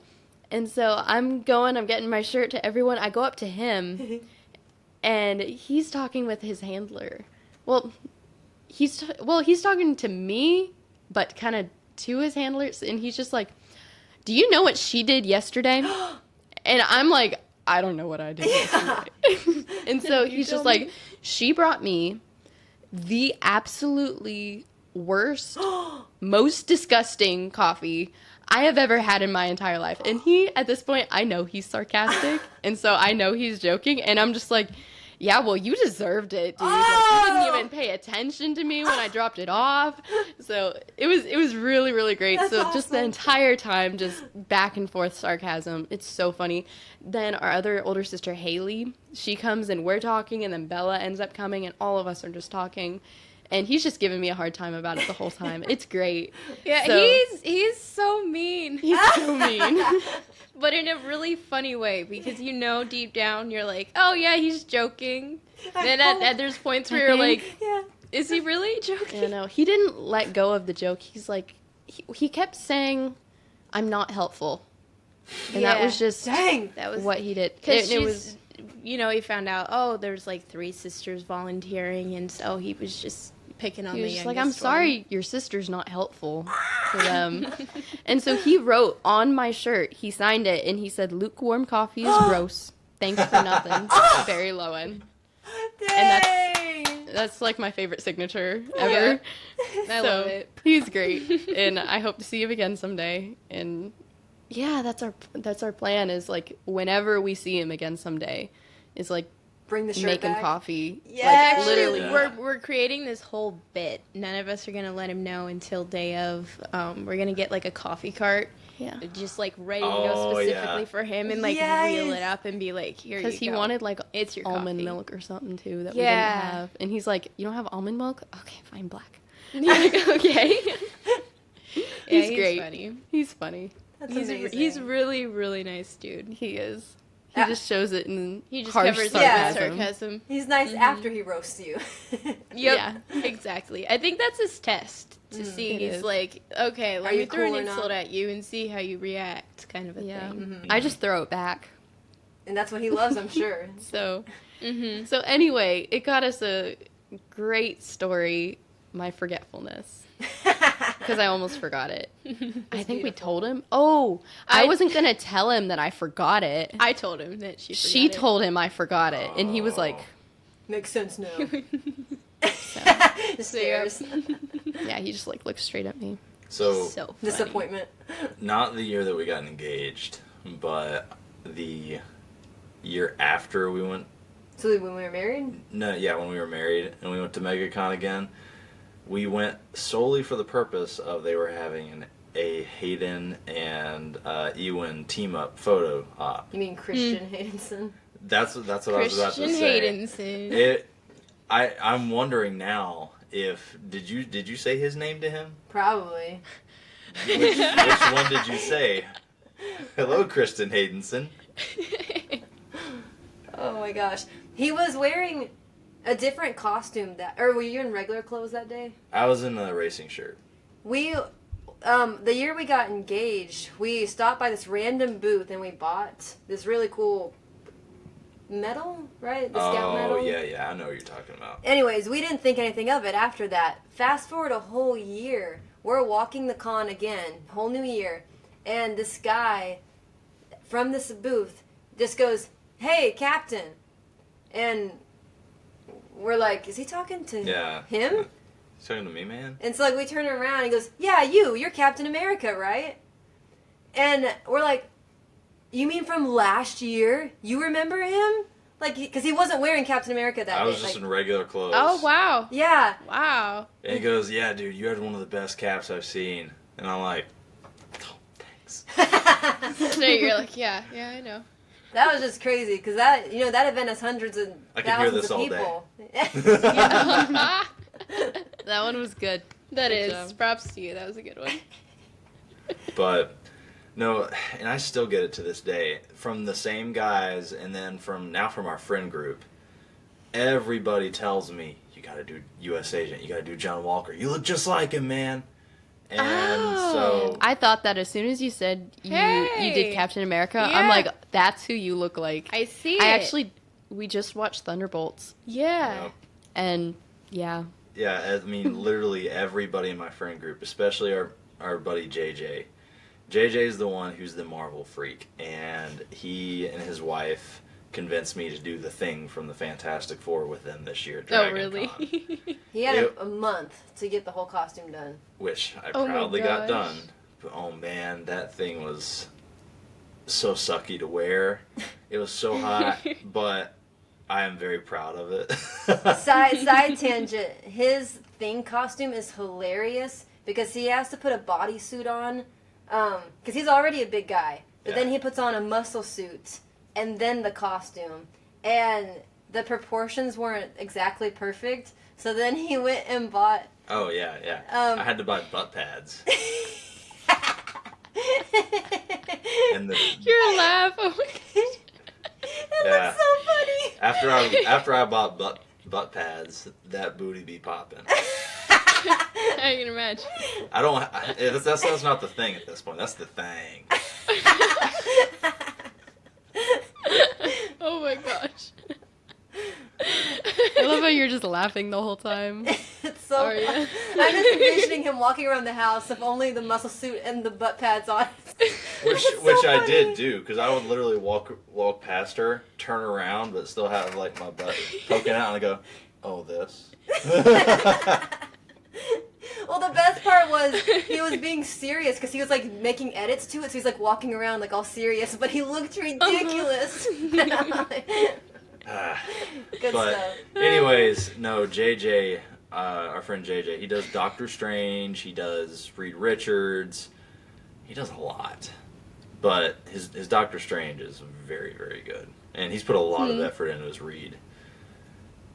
And so I'm getting my shirt to everyone. I go up to him, and he's talking with his handler. Well, he's talking to me, but kind of to his handlers, and he's just like, "Do you know what she did yesterday?" And I'm like, "I don't know what I did yesterday." And so he's just like, "She brought me the absolutely worst, most disgusting coffee I have ever had in my entire life." And he, at this point, I know he's sarcastic, and so I know he's joking, and I'm just like, yeah, well, you deserved it, dude. Like, you didn't even pay attention to me when I dropped it off. So it was really, really great. That's so awesome. just the entire time, just back and forth sarcasm. It's so funny. Then our other older sister, Haley, she comes and we're talking, and then Bella ends up coming, and all of us are just talking. And he's just giving me a hard time about it the whole time. It's great. Yeah, So- he's so mean. He's so mean. But in a really funny way, because you know deep down you're like, oh yeah, he's joking. Then there's points where you're like, Yeah. is he really joking? You know, he didn't let go of the joke. He's like, he kept saying, "I'm not helpful," and that Yeah. was just Dang. That was what he did. because It was you know, he found out, oh, there's like 3 sisters volunteering, and so he was just picking on he the was just like, youngest "I'm sorry, your sister's not helpful to them." And so he wrote on my shirt, he signed it, and he said, "Lukewarm coffee is gross. Thanks for nothing." Very low end. Dang. That's like my favorite signature ever. I love it. He's great, and I hope to see him again someday. And yeah, that's our plan. Is like whenever we see him again someday, is like Bring the shirt making back. coffee. Yes. Like Actually, literally. Yeah. we're creating this whole bit. None of us are gonna let him know until day of. We're gonna get like a coffee cart, Yeah, just like ready to Oh, go specifically yeah. for him, and like Yes. reel it up and be like, here you go. because he wanted like It's your almond coffee. milk or something too that Yeah. we didn't have, and he's like, "You don't have almond milk? Okay, fine, black." You're like, okay. He's Yeah, great. Funny. He's funny. That's He's amazing. he's really really nice dude. He is. He Yeah. just shows it in He just harsh covers Yeah. up with sarcasm. He's nice after he roasts you. Yep, Yeah. exactly. I think that's his test to see. it He's is. like, okay, let Are me you throw cool or an insult not? at you and see how you react, kind of a Yeah. thing. I just throw it back. And that's what he loves, I'm sure. So Mm-hmm. So anyway, it got us a great story, my forgetfulness, because I almost forgot it. I think we beautiful. told him. Oh, I I- wasn't going to tell him that I forgot it. I told him that she She forgot it. told him I forgot it, and he was like, Makes sense now. so, Stares. yeah, he just like looked straight at me. So, So funny. Disappointment. not the year that we got engaged, but the year after we went. So when we were married? No, yeah, when we were married and we went to Megacon again, we went solely for the purpose of they were having a Hayden and Ewan team up photo op. You mean Christian Haydenson? That's what I was about to Christian say. Haydenson. I'm wondering now if did you say his name to him? Probably. Which one did you say? Hello, Kristen Haydenson. Oh my gosh. He was wearing a different costume or were you in regular clothes that day? I was in a racing shirt. We, the year we got engaged, we stopped by this random booth and we bought this really cool medal, right? The scout medal. Oh yeah, I know what you're talking about. Anyways, we didn't think anything of it after that. Fast forward a whole year. We're walking the con again, whole new year. And this guy from this booth just goes, "Hey, Captain." And we're like, is he talking to Yeah. him? He's talking to me, man. And so like we turn around and he goes, "Yeah, you're Captain America, right?" And we're like, "You mean from last year? You remember him?" Like, because he wasn't wearing Captain America that I day. was just like, in regular clothes. Oh wow, yeah. wow. And he goes, "Yeah, dude, you had one of the best caps I've seen." And I'm like, "Oh, thanks." So you're like, yeah, I know. That was just crazy because that that event has hundreds of I could hear thousands this of all people. That one was good. That Good is job. props to you. That was a good one. But no, and I still get it to this day from the same guys, and then from our friend group. Everybody tells me, "You got to do U.S. Agent. You got to do John Walker. You look just like him, man." And so I thought that as soon as you said you Hey! did Captain America, Yeah. I'm like, that's who you look like. I see I it. actually, we just watched Thunderbolts, Yeah. Yep. and yeah. Yeah, I mean, literally everybody in my friend group, especially our buddy JJ. JJ's the one who's the Marvel freak, and he and his wife convinced me to do the Thing from the Fantastic Four with them this year at Oh, DragonCon, really? He had It- a month to get the whole costume done. which I Oh my proudly got gosh. done. But oh man, that thing was so sucky to wear. It was so hot, but I am very proud of it. Side tangent. His Thing costume is hilarious because he has to put a bodysuit on, because he's already a big guy. But then Yeah. he puts on a muscle suit and then the costume, and the proportions weren't exactly perfect. So then he went and bought. Oh yeah. I had to buy butt pads. And the Your laugh. Oh my gosh. That Yeah. looks so funny. after I bought butt pads, that booty be popping. I can imagine. I don't. That's not the thing at this point. That's the thing. Oh my gosh. I love how you're just laughing the whole time. It's so Aria. fun. I'm just envisioning him walking around the house with only the muscle suit and the butt pads on. Which It's so I funny. did do, because I would literally walk past her, turn around, but still have like my butt poking out, and I go, "Oh, this." Well, the best part was he was being serious because he was like making edits to it, so he's like walking around like all serious, but he looked ridiculous. Ah. Good But stuff. anyways, no, JJ, our friend JJ, he does Doctor Strange, he does Reed Richards, he does a lot. But his Doctor Strange is very, very good. And he's put a lot of effort into his Reed.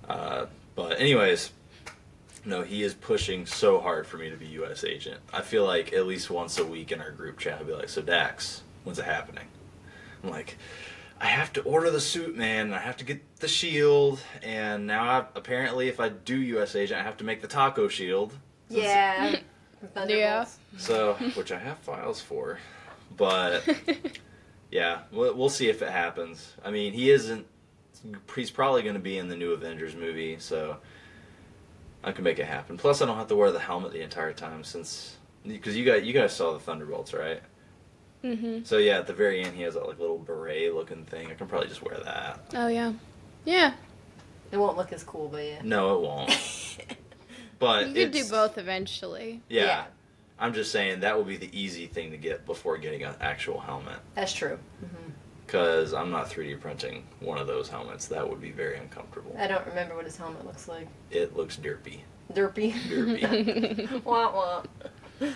But anyways, no, he is pushing so hard for me to be U.S. agent. I feel like at least once a week in our group chat, I'll be like, "So Dax, when's it happening?" I'm like, "I have to order the suit, man. I have to get the shield, and now apparently if I do U.S. agent, I have to make the taco shield." Yeah. Yeah. So, which I have files for, but yeah, we'll see if it happens. I mean, he's probably going to be in the new Avengers movie, so I can make it happen. Plus, I don't have to wear the helmet the entire time because you guys saw the Thunderbolts, right? Mhm. So yeah, at the very end, he has that like little beret looking thing. I can probably just wear that. Oh yeah. Yeah. It won't look as cool, but yeah. No, it won't. But You could do it's- both eventually. Yeah. Yeah. I'm just saying that will be the easy thing to get before getting an actual helmet. That's true. Because I'm not 3D printing one of those helmets. That would be very uncomfortable. I don't remember what his helmet looks like. It looks derpy. Derpy. Derpy. Wah wah.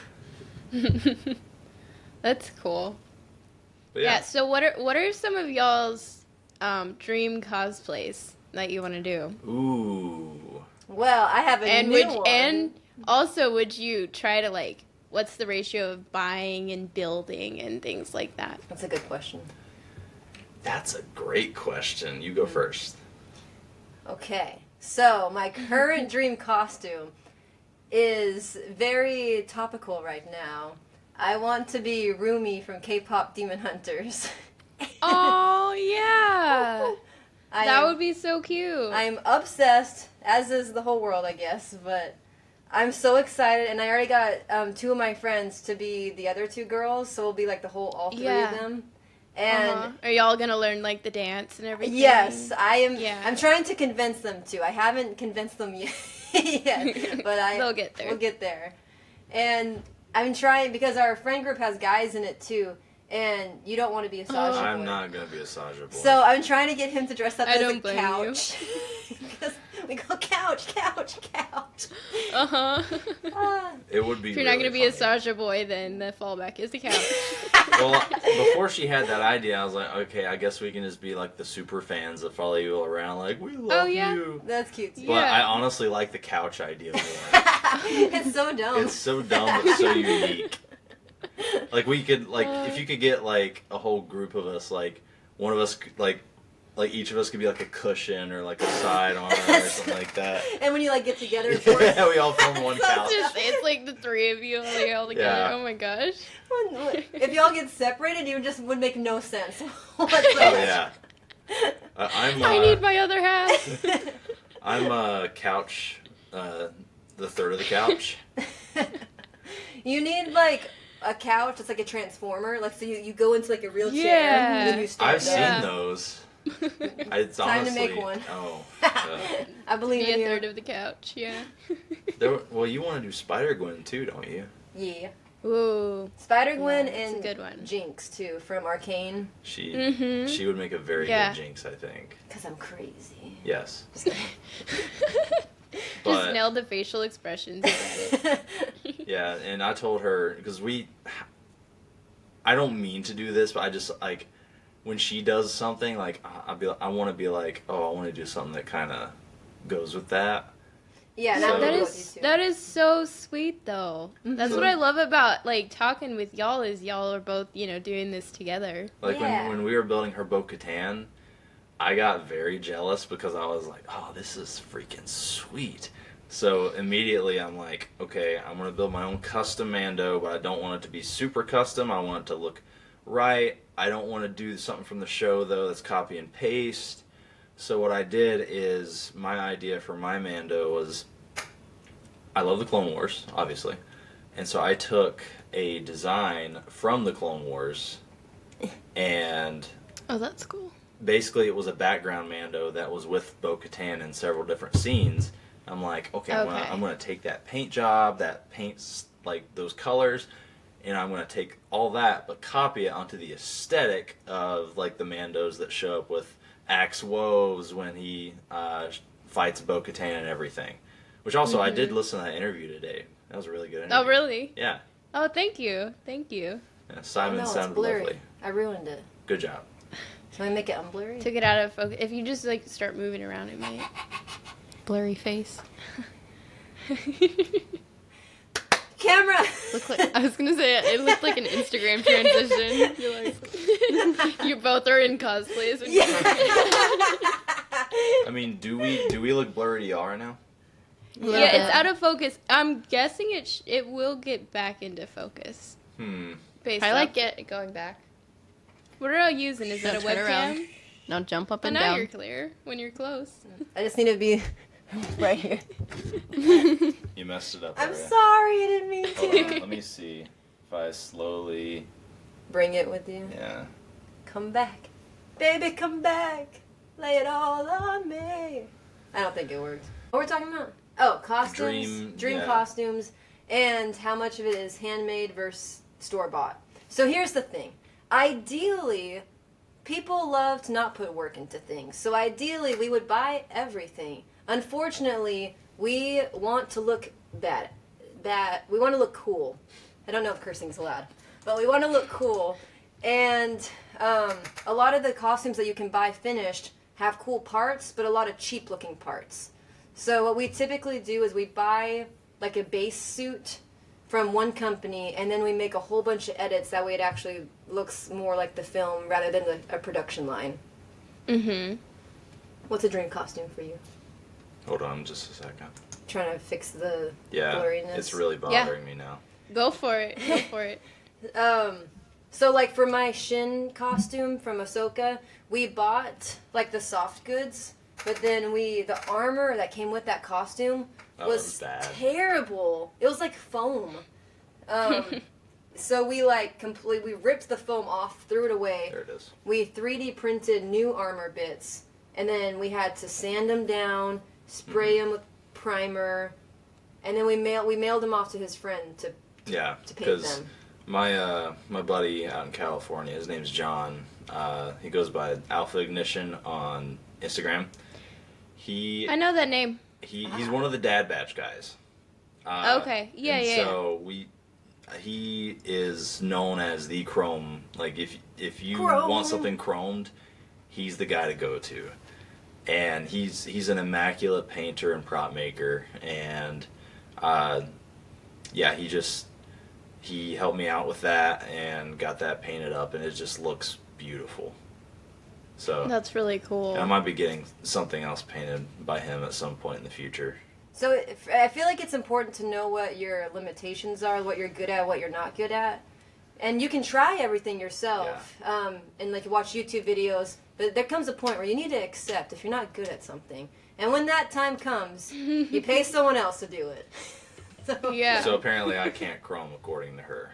That's cool. But Yeah. yeah. So what are some of y'all's dream cosplays that you want to do? Ooh. Well, I have a And new one. and also would you try to like what's the ratio of buying and building and things like that? That's a good question. That's a great question. You go first. Okay, so my current dream costume is very topical right now. I want to be Rumi from K-pop Demon Hunters. Oh yeah. That am- would be so cute. I'm obsessed, as is the whole world, I guess, but I'm so excited, and I already got two of my friends to be the other two girls, so we'll be like all three Yeah. of them. And Uh-huh. Are y'all gonna learn like the dance and everything? yes, I am. Yeah. I'm trying to convince them to. I haven't convinced them yet, but They'll get there. We'll get there. And I'm trying because our friend group has guys in it too, and you don't want to be a Sasha I'm boy. not going to be a Saja boy. So I'm trying to get him to dress up I as don't a blame couch. Because we go couch, couch, couch. Uh huh. Ah. it would be If you're not really gonna be a funny. Sasha boy, then the fallback is the couch. Well, before she had that idea, I was like, okay, I guess we can just be like the super fans that follow you around, like, we love yeah? you. That's cute. Too. But Yeah. I honestly like the couch idea more. It's so dumb. It's so dumb but so unique. Like we could if you could get like a whole group of us, like one of us like like each of us could be like a cushion or like a side arm or something like that. And when you like get together, of course, Yeah, we all form one I was couch. just say, it's like the three of you like, all together. Yeah. Oh my gosh. if y'all get separated, you just would make no sense. Oh yeah. I need my other half. I'm a couch, the third of the couch. You need like a couch that's like a transformer, like so you go into like a real chair Yeah. and then you stand I've up. seen those. It's Time to honestly, make one. Oh. I believe Be in a you. third of the couch. Yeah. Well, you want to do Spider-Gwen too, don't you? Yeah. Ooh. Spider-Gwen Yeah, it's and a good one. Jinx too from Arcane. She would make a very Yeah. good Jinx, I think. Cause I'm crazy. Yes. Just But nailed the facial expressions. You got it. yeah, and I told her because I don't mean to do this, but I just like when she does something like I want to be like, oh, I want to do something that kind of goes with that. Yeah, So- and That I'm is so sweet though. That's what I love about like talking with y'all is y'all are both doing this together. Like Yeah. when we were building her Bo-Katan, I got very jealous because I was like, oh, this is freaking sweet. So immediately I'm like, okay, I'm going to build my own custom Mando, but I don't want it to be super custom. I want it to look right. I don't want to do something from the show, though, that's copy and paste. So what I did is my idea for my Mando was I love the Clone Wars, obviously. And so I took a design from the Clone Wars and Oh, that's cool. basically it was a background Mando that was with Bo-Katan in several different scenes. I'm like, okay, Okay. I'm gonna take that paint job, that paints like those colors, and I'm gonna take all that, but copy it onto the aesthetic of like the Mandos that show up with Axe Woves when he fights Bo-Katan and everything. Which also, I did listen to that interview today. That was a really good interview. Oh, really? Yeah. Oh, thank you. Thank you. Yeah, Simon no, it's sounded blurry. lovely. I ruined it. Good job. Can I make it unblurry? Took it out of focus. If you just like start moving around, it might. Blurry face. Camera! Look like, I was gonna say it looked like an Instagram transition. You're like, you both are in cosplays. When I mean, do we look blurry to y'all right now? yeah, it's out of focus. I'm guessing it will get back into focus. Based I off- like it going back. What are you using? Is that a Now turn webcam? around. Now jump up But and now down. you're clear when you're close. I just need to be right here. You messed it up. I'm Aria. sorry, I didn't mean Hold to. on, let me see if I slowly. Bring it with you. Yeah. Come back. Baby, come back. Lay it all on me. I don't think it worked. What we're talking about? Oh, costumes. Dream yeah. costumes. And how much of it is handmade versus store-bought. So here's the thing. Ideally, people love to not put work into things. So ideally, we would buy everything. Unfortunately, we want to look bad. We want to look cool. I don't know if cursing's allowed. But we want to look cool. And a lot of the costumes that you can buy finished have cool parts, but a lot of cheap looking parts. So what we typically do is we buy like a base suit from one company, and then we make a whole bunch of edits. That way it actually looks more like the film rather than a production line. Mm-hmm. What's a dream costume for you? Hold on just a second. Trying to fix the Yeah, blurriness. it's really bothering me now. Go for it. Go for it. So like for my Shin costume from Ahsoka, we bought like the soft goods, but then the armor that came with that costume That was bad. terrible. It was like foam. So we like completely ripped the foam off, threw it away. There it is. We 3D printed new armor bits, and then we had to sand them down, spray them with primer, and then we mailed them off to his friend to Yeah, paint because them. my buddy out in California, his name's John. He goes by Alpha Ignition on Instagram. I know that name. He's one of the Dad Batch guys. Okay. Yeah, and yeah. So he is known as the chrome. Like if you Chrome. want something chromed, he's the guy to go to. And he's an immaculate painter and prop maker, and yeah, he helped me out with that and got that painted up, and it just looks beautiful. So That's really cool. I might be getting something else painted by him at some point in the future. So I feel like it's important to know what your limitations are, what you're good at, what you're not good at. And you can try everything yourself, and like watch YouTube videos, but there comes a point where you need to accept if you're not good at something. And when that time comes, you pay someone else to do it. Yeah. So apparently I can't chrome according to her.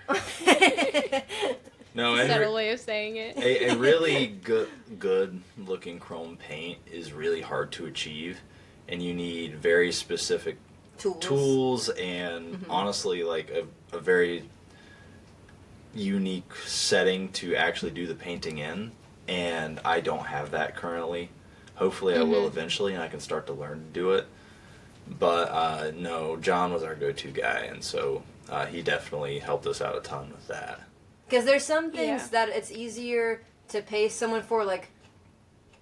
No, and Subtle way of saying it. a really good looking chrome paint is really hard to achieve, and you need very specific tools and honestly like a very unique setting to actually do the painting in, and I don't have that currently. Hopefully I will eventually, and I can start to learn to do it. But no, John was our go-to guy, and so he definitely helped us out a ton with that. Because there's some things that it's easier to pay someone for, like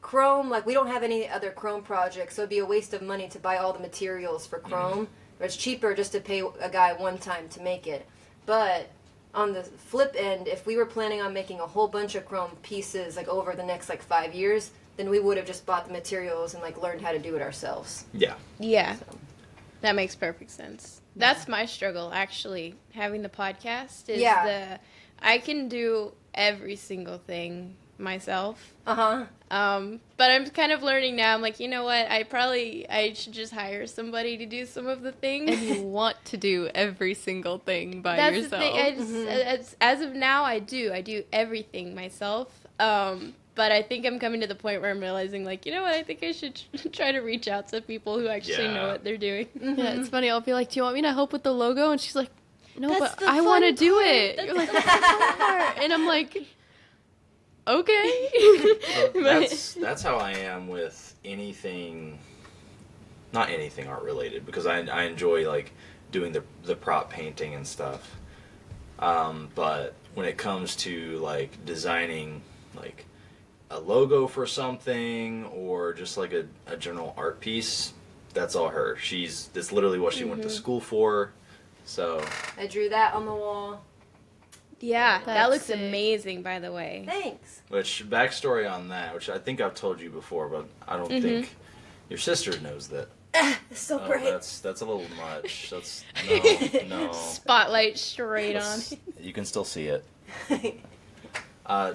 chrome. Like, we don't have any other chrome projects, so it'd be a waste of money to buy all the materials for chrome. Or it's cheaper just to pay a guy one time to make it. But on the flip end, if we were planning on making a whole bunch of chrome pieces like over the next like 5 years, then we would have just bought the materials and like learned how to do it ourselves. Yeah. Yeah. That makes perfect sense. That's my struggle, actually. Having the podcast is I can do every single thing myself. But I'm kind of learning now. I'm like, you know what? I should just hire somebody to do some of the things. And you want to do every single thing by That's yourself. the thing. As of now, I do everything myself. But I think I'm coming to the point where I'm realizing, like, you know what? I think I should try to reach out to people who actually know what they're doing. Yeah, it's funny. I'll be like, do you want me to help with the logo? And she's like, no, That's but the I want to fun do part. it. That's You're like, the that's the fun part. And I'm like, okay. That's how I am with anything, not anything art related, because I enjoy like doing the prop painting and stuff. But when it comes to like designing like a logo for something or just like a general art piece, that's all her. That's literally what she went to school for. So I drew that on the wall. Yeah, that That's looks sick. amazing, by the way. Thanks. which backstory on that, which I think I've told you before, but I don't think your sister knows that. It's so Oh, great. that's a little much. That's no. Spotlight straight on. You can still see it.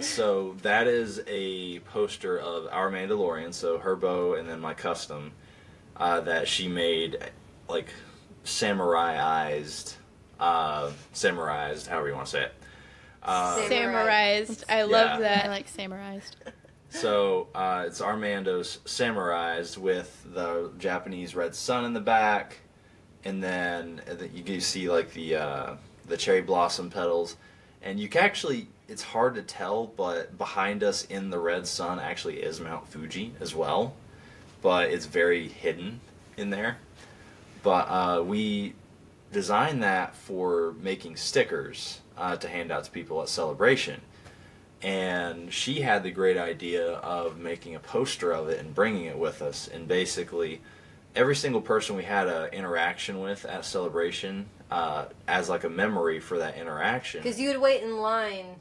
So that is a poster of our Mandalorian, so her bow and then my custom, that she made, like, samarized, however you want to say it. Samarized. I love I that. like samarized. So it's Armando's samarized with the Japanese red sun in the back, and then you see like the cherry blossom petals, and you can actually, it's hard to tell, but behind us in the red sun actually is Mount Fuji as well, but it's very hidden in there. But we designed that for making stickers to hand out to people at Celebration. And she had the great idea of making a poster of it and bringing it with us. And basically, every single person we had an interaction with at Celebration, as like a memory for that interaction. Because you would wait in line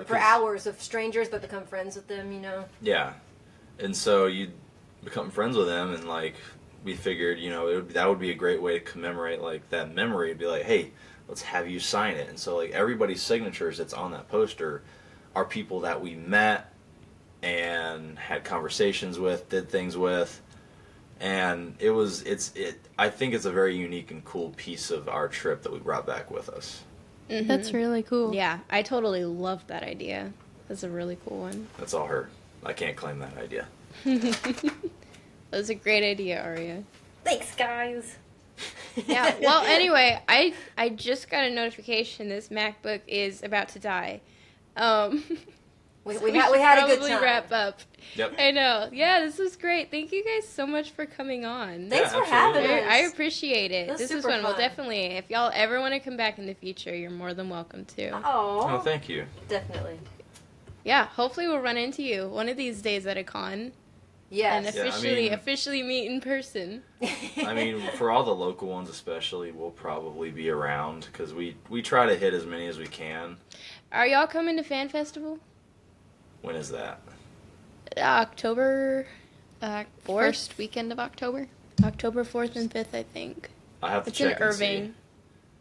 for hours of strangers, but become friends with them, you know? Yeah. And so you'd become friends with them, and like we figured, you know, that would be a great way to commemorate like that memory. It'd be like, hey, let's have you sign it. And so like everybody's signatures that's on that poster are people that we met and had conversations with, did things with, and I think it's a very unique and cool piece of our trip that we brought back with us. Mm-hmm. That's really cool. Yeah, I totally love that idea. That's a really cool one. That's all her. I can't claim that idea. That's a great idea, Aria. Thanks, guys. Yeah, well, anyway, I just got a notification this MacBook is about to die. We should had a good probably time. wrap up. Yep. I know. Yeah, this was great. Thank you guys so much for coming on. Thanks for absolutely. having us. I appreciate it. That's This is super fun. Well, fun. definitely, if y'all ever want to come back in the future, you're more than welcome to. Oh, thank you. Definitely. Yeah, hopefully we'll run into you one of these days at a con Yes. and Yeah, officially meet in person. I mean, for all the local ones especially, we'll probably be around because we try to hit as many as we can. Are y'all coming to Fan Festival? When is that? October 1st weekend of October. October 4th and 5th, I think. I have to It's in check and Irving. see.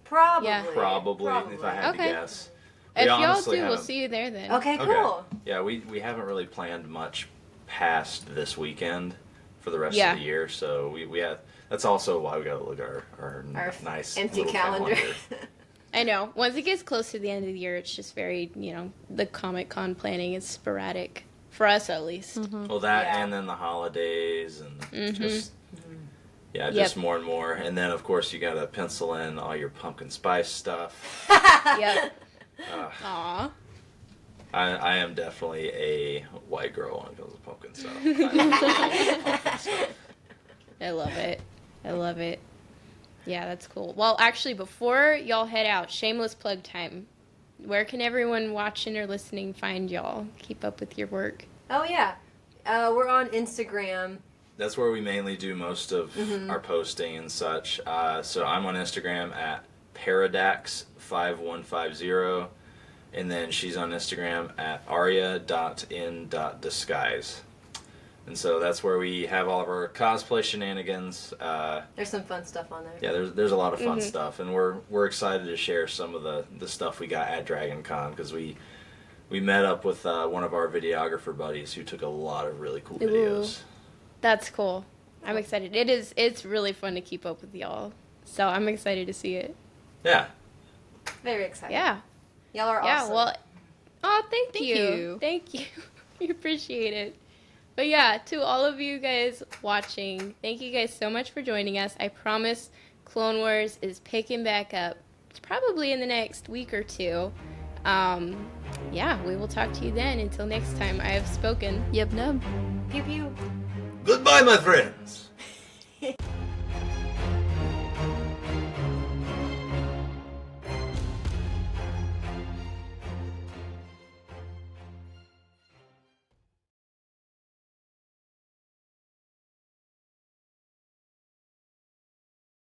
Probably. Yeah. Probably, if I had Okay. to guess. If We y'all honestly do, we'll haven't- see you there then. Okay, cool. Yeah, we haven't really planned much past this weekend for the rest Yeah. of the year, so we have. That's also why we got to look at our nice empty little calendar. I know. Once it gets close to the end of the year, it's just very, the Comic-Con planning is sporadic. For us, at least. Well, that Yeah. and then the holidays and just Yep. just more and more, and then of course you got to pencil in all your pumpkin spice stuff. Yep. Uh, Aw. I am definitely a white girl when it comes to pumpkin stuff. I love pumpkin stuff. I love it. I love it. Yeah, that's cool. Well, actually, before y'all head out, shameless plug time. Where can everyone watching or listening find y'all? Keep up with your work. Oh, yeah. We're on Instagram. That's where we mainly do most of our posting and such. So I'm on Instagram at Paradax5150, and then she's on Instagram at aria.in.disguise. And so that's where we have all of our cosplay shenanigans. There's some fun stuff on there. Yeah, there's a lot of fun stuff, and we're excited to share some of the stuff we got at Dragon Con, because we met up with one of our videographer buddies who took a lot of really cool videos. That's cool. I'm excited. It's really fun to keep up with y'all. So I'm excited to see it. Yeah. Very exciting. Yeah. Y'all are Yeah, awesome. well, thank Thank you. you. Thank you. We appreciate it. But yeah, to all of you guys watching, thank you guys so much for joining us. I promise Clone Wars is picking back up. It's probably in the next week or two. Yeah, we will talk to you then. Until next time, I have spoken. Yep, nub. Pew pew. Goodbye, my friends.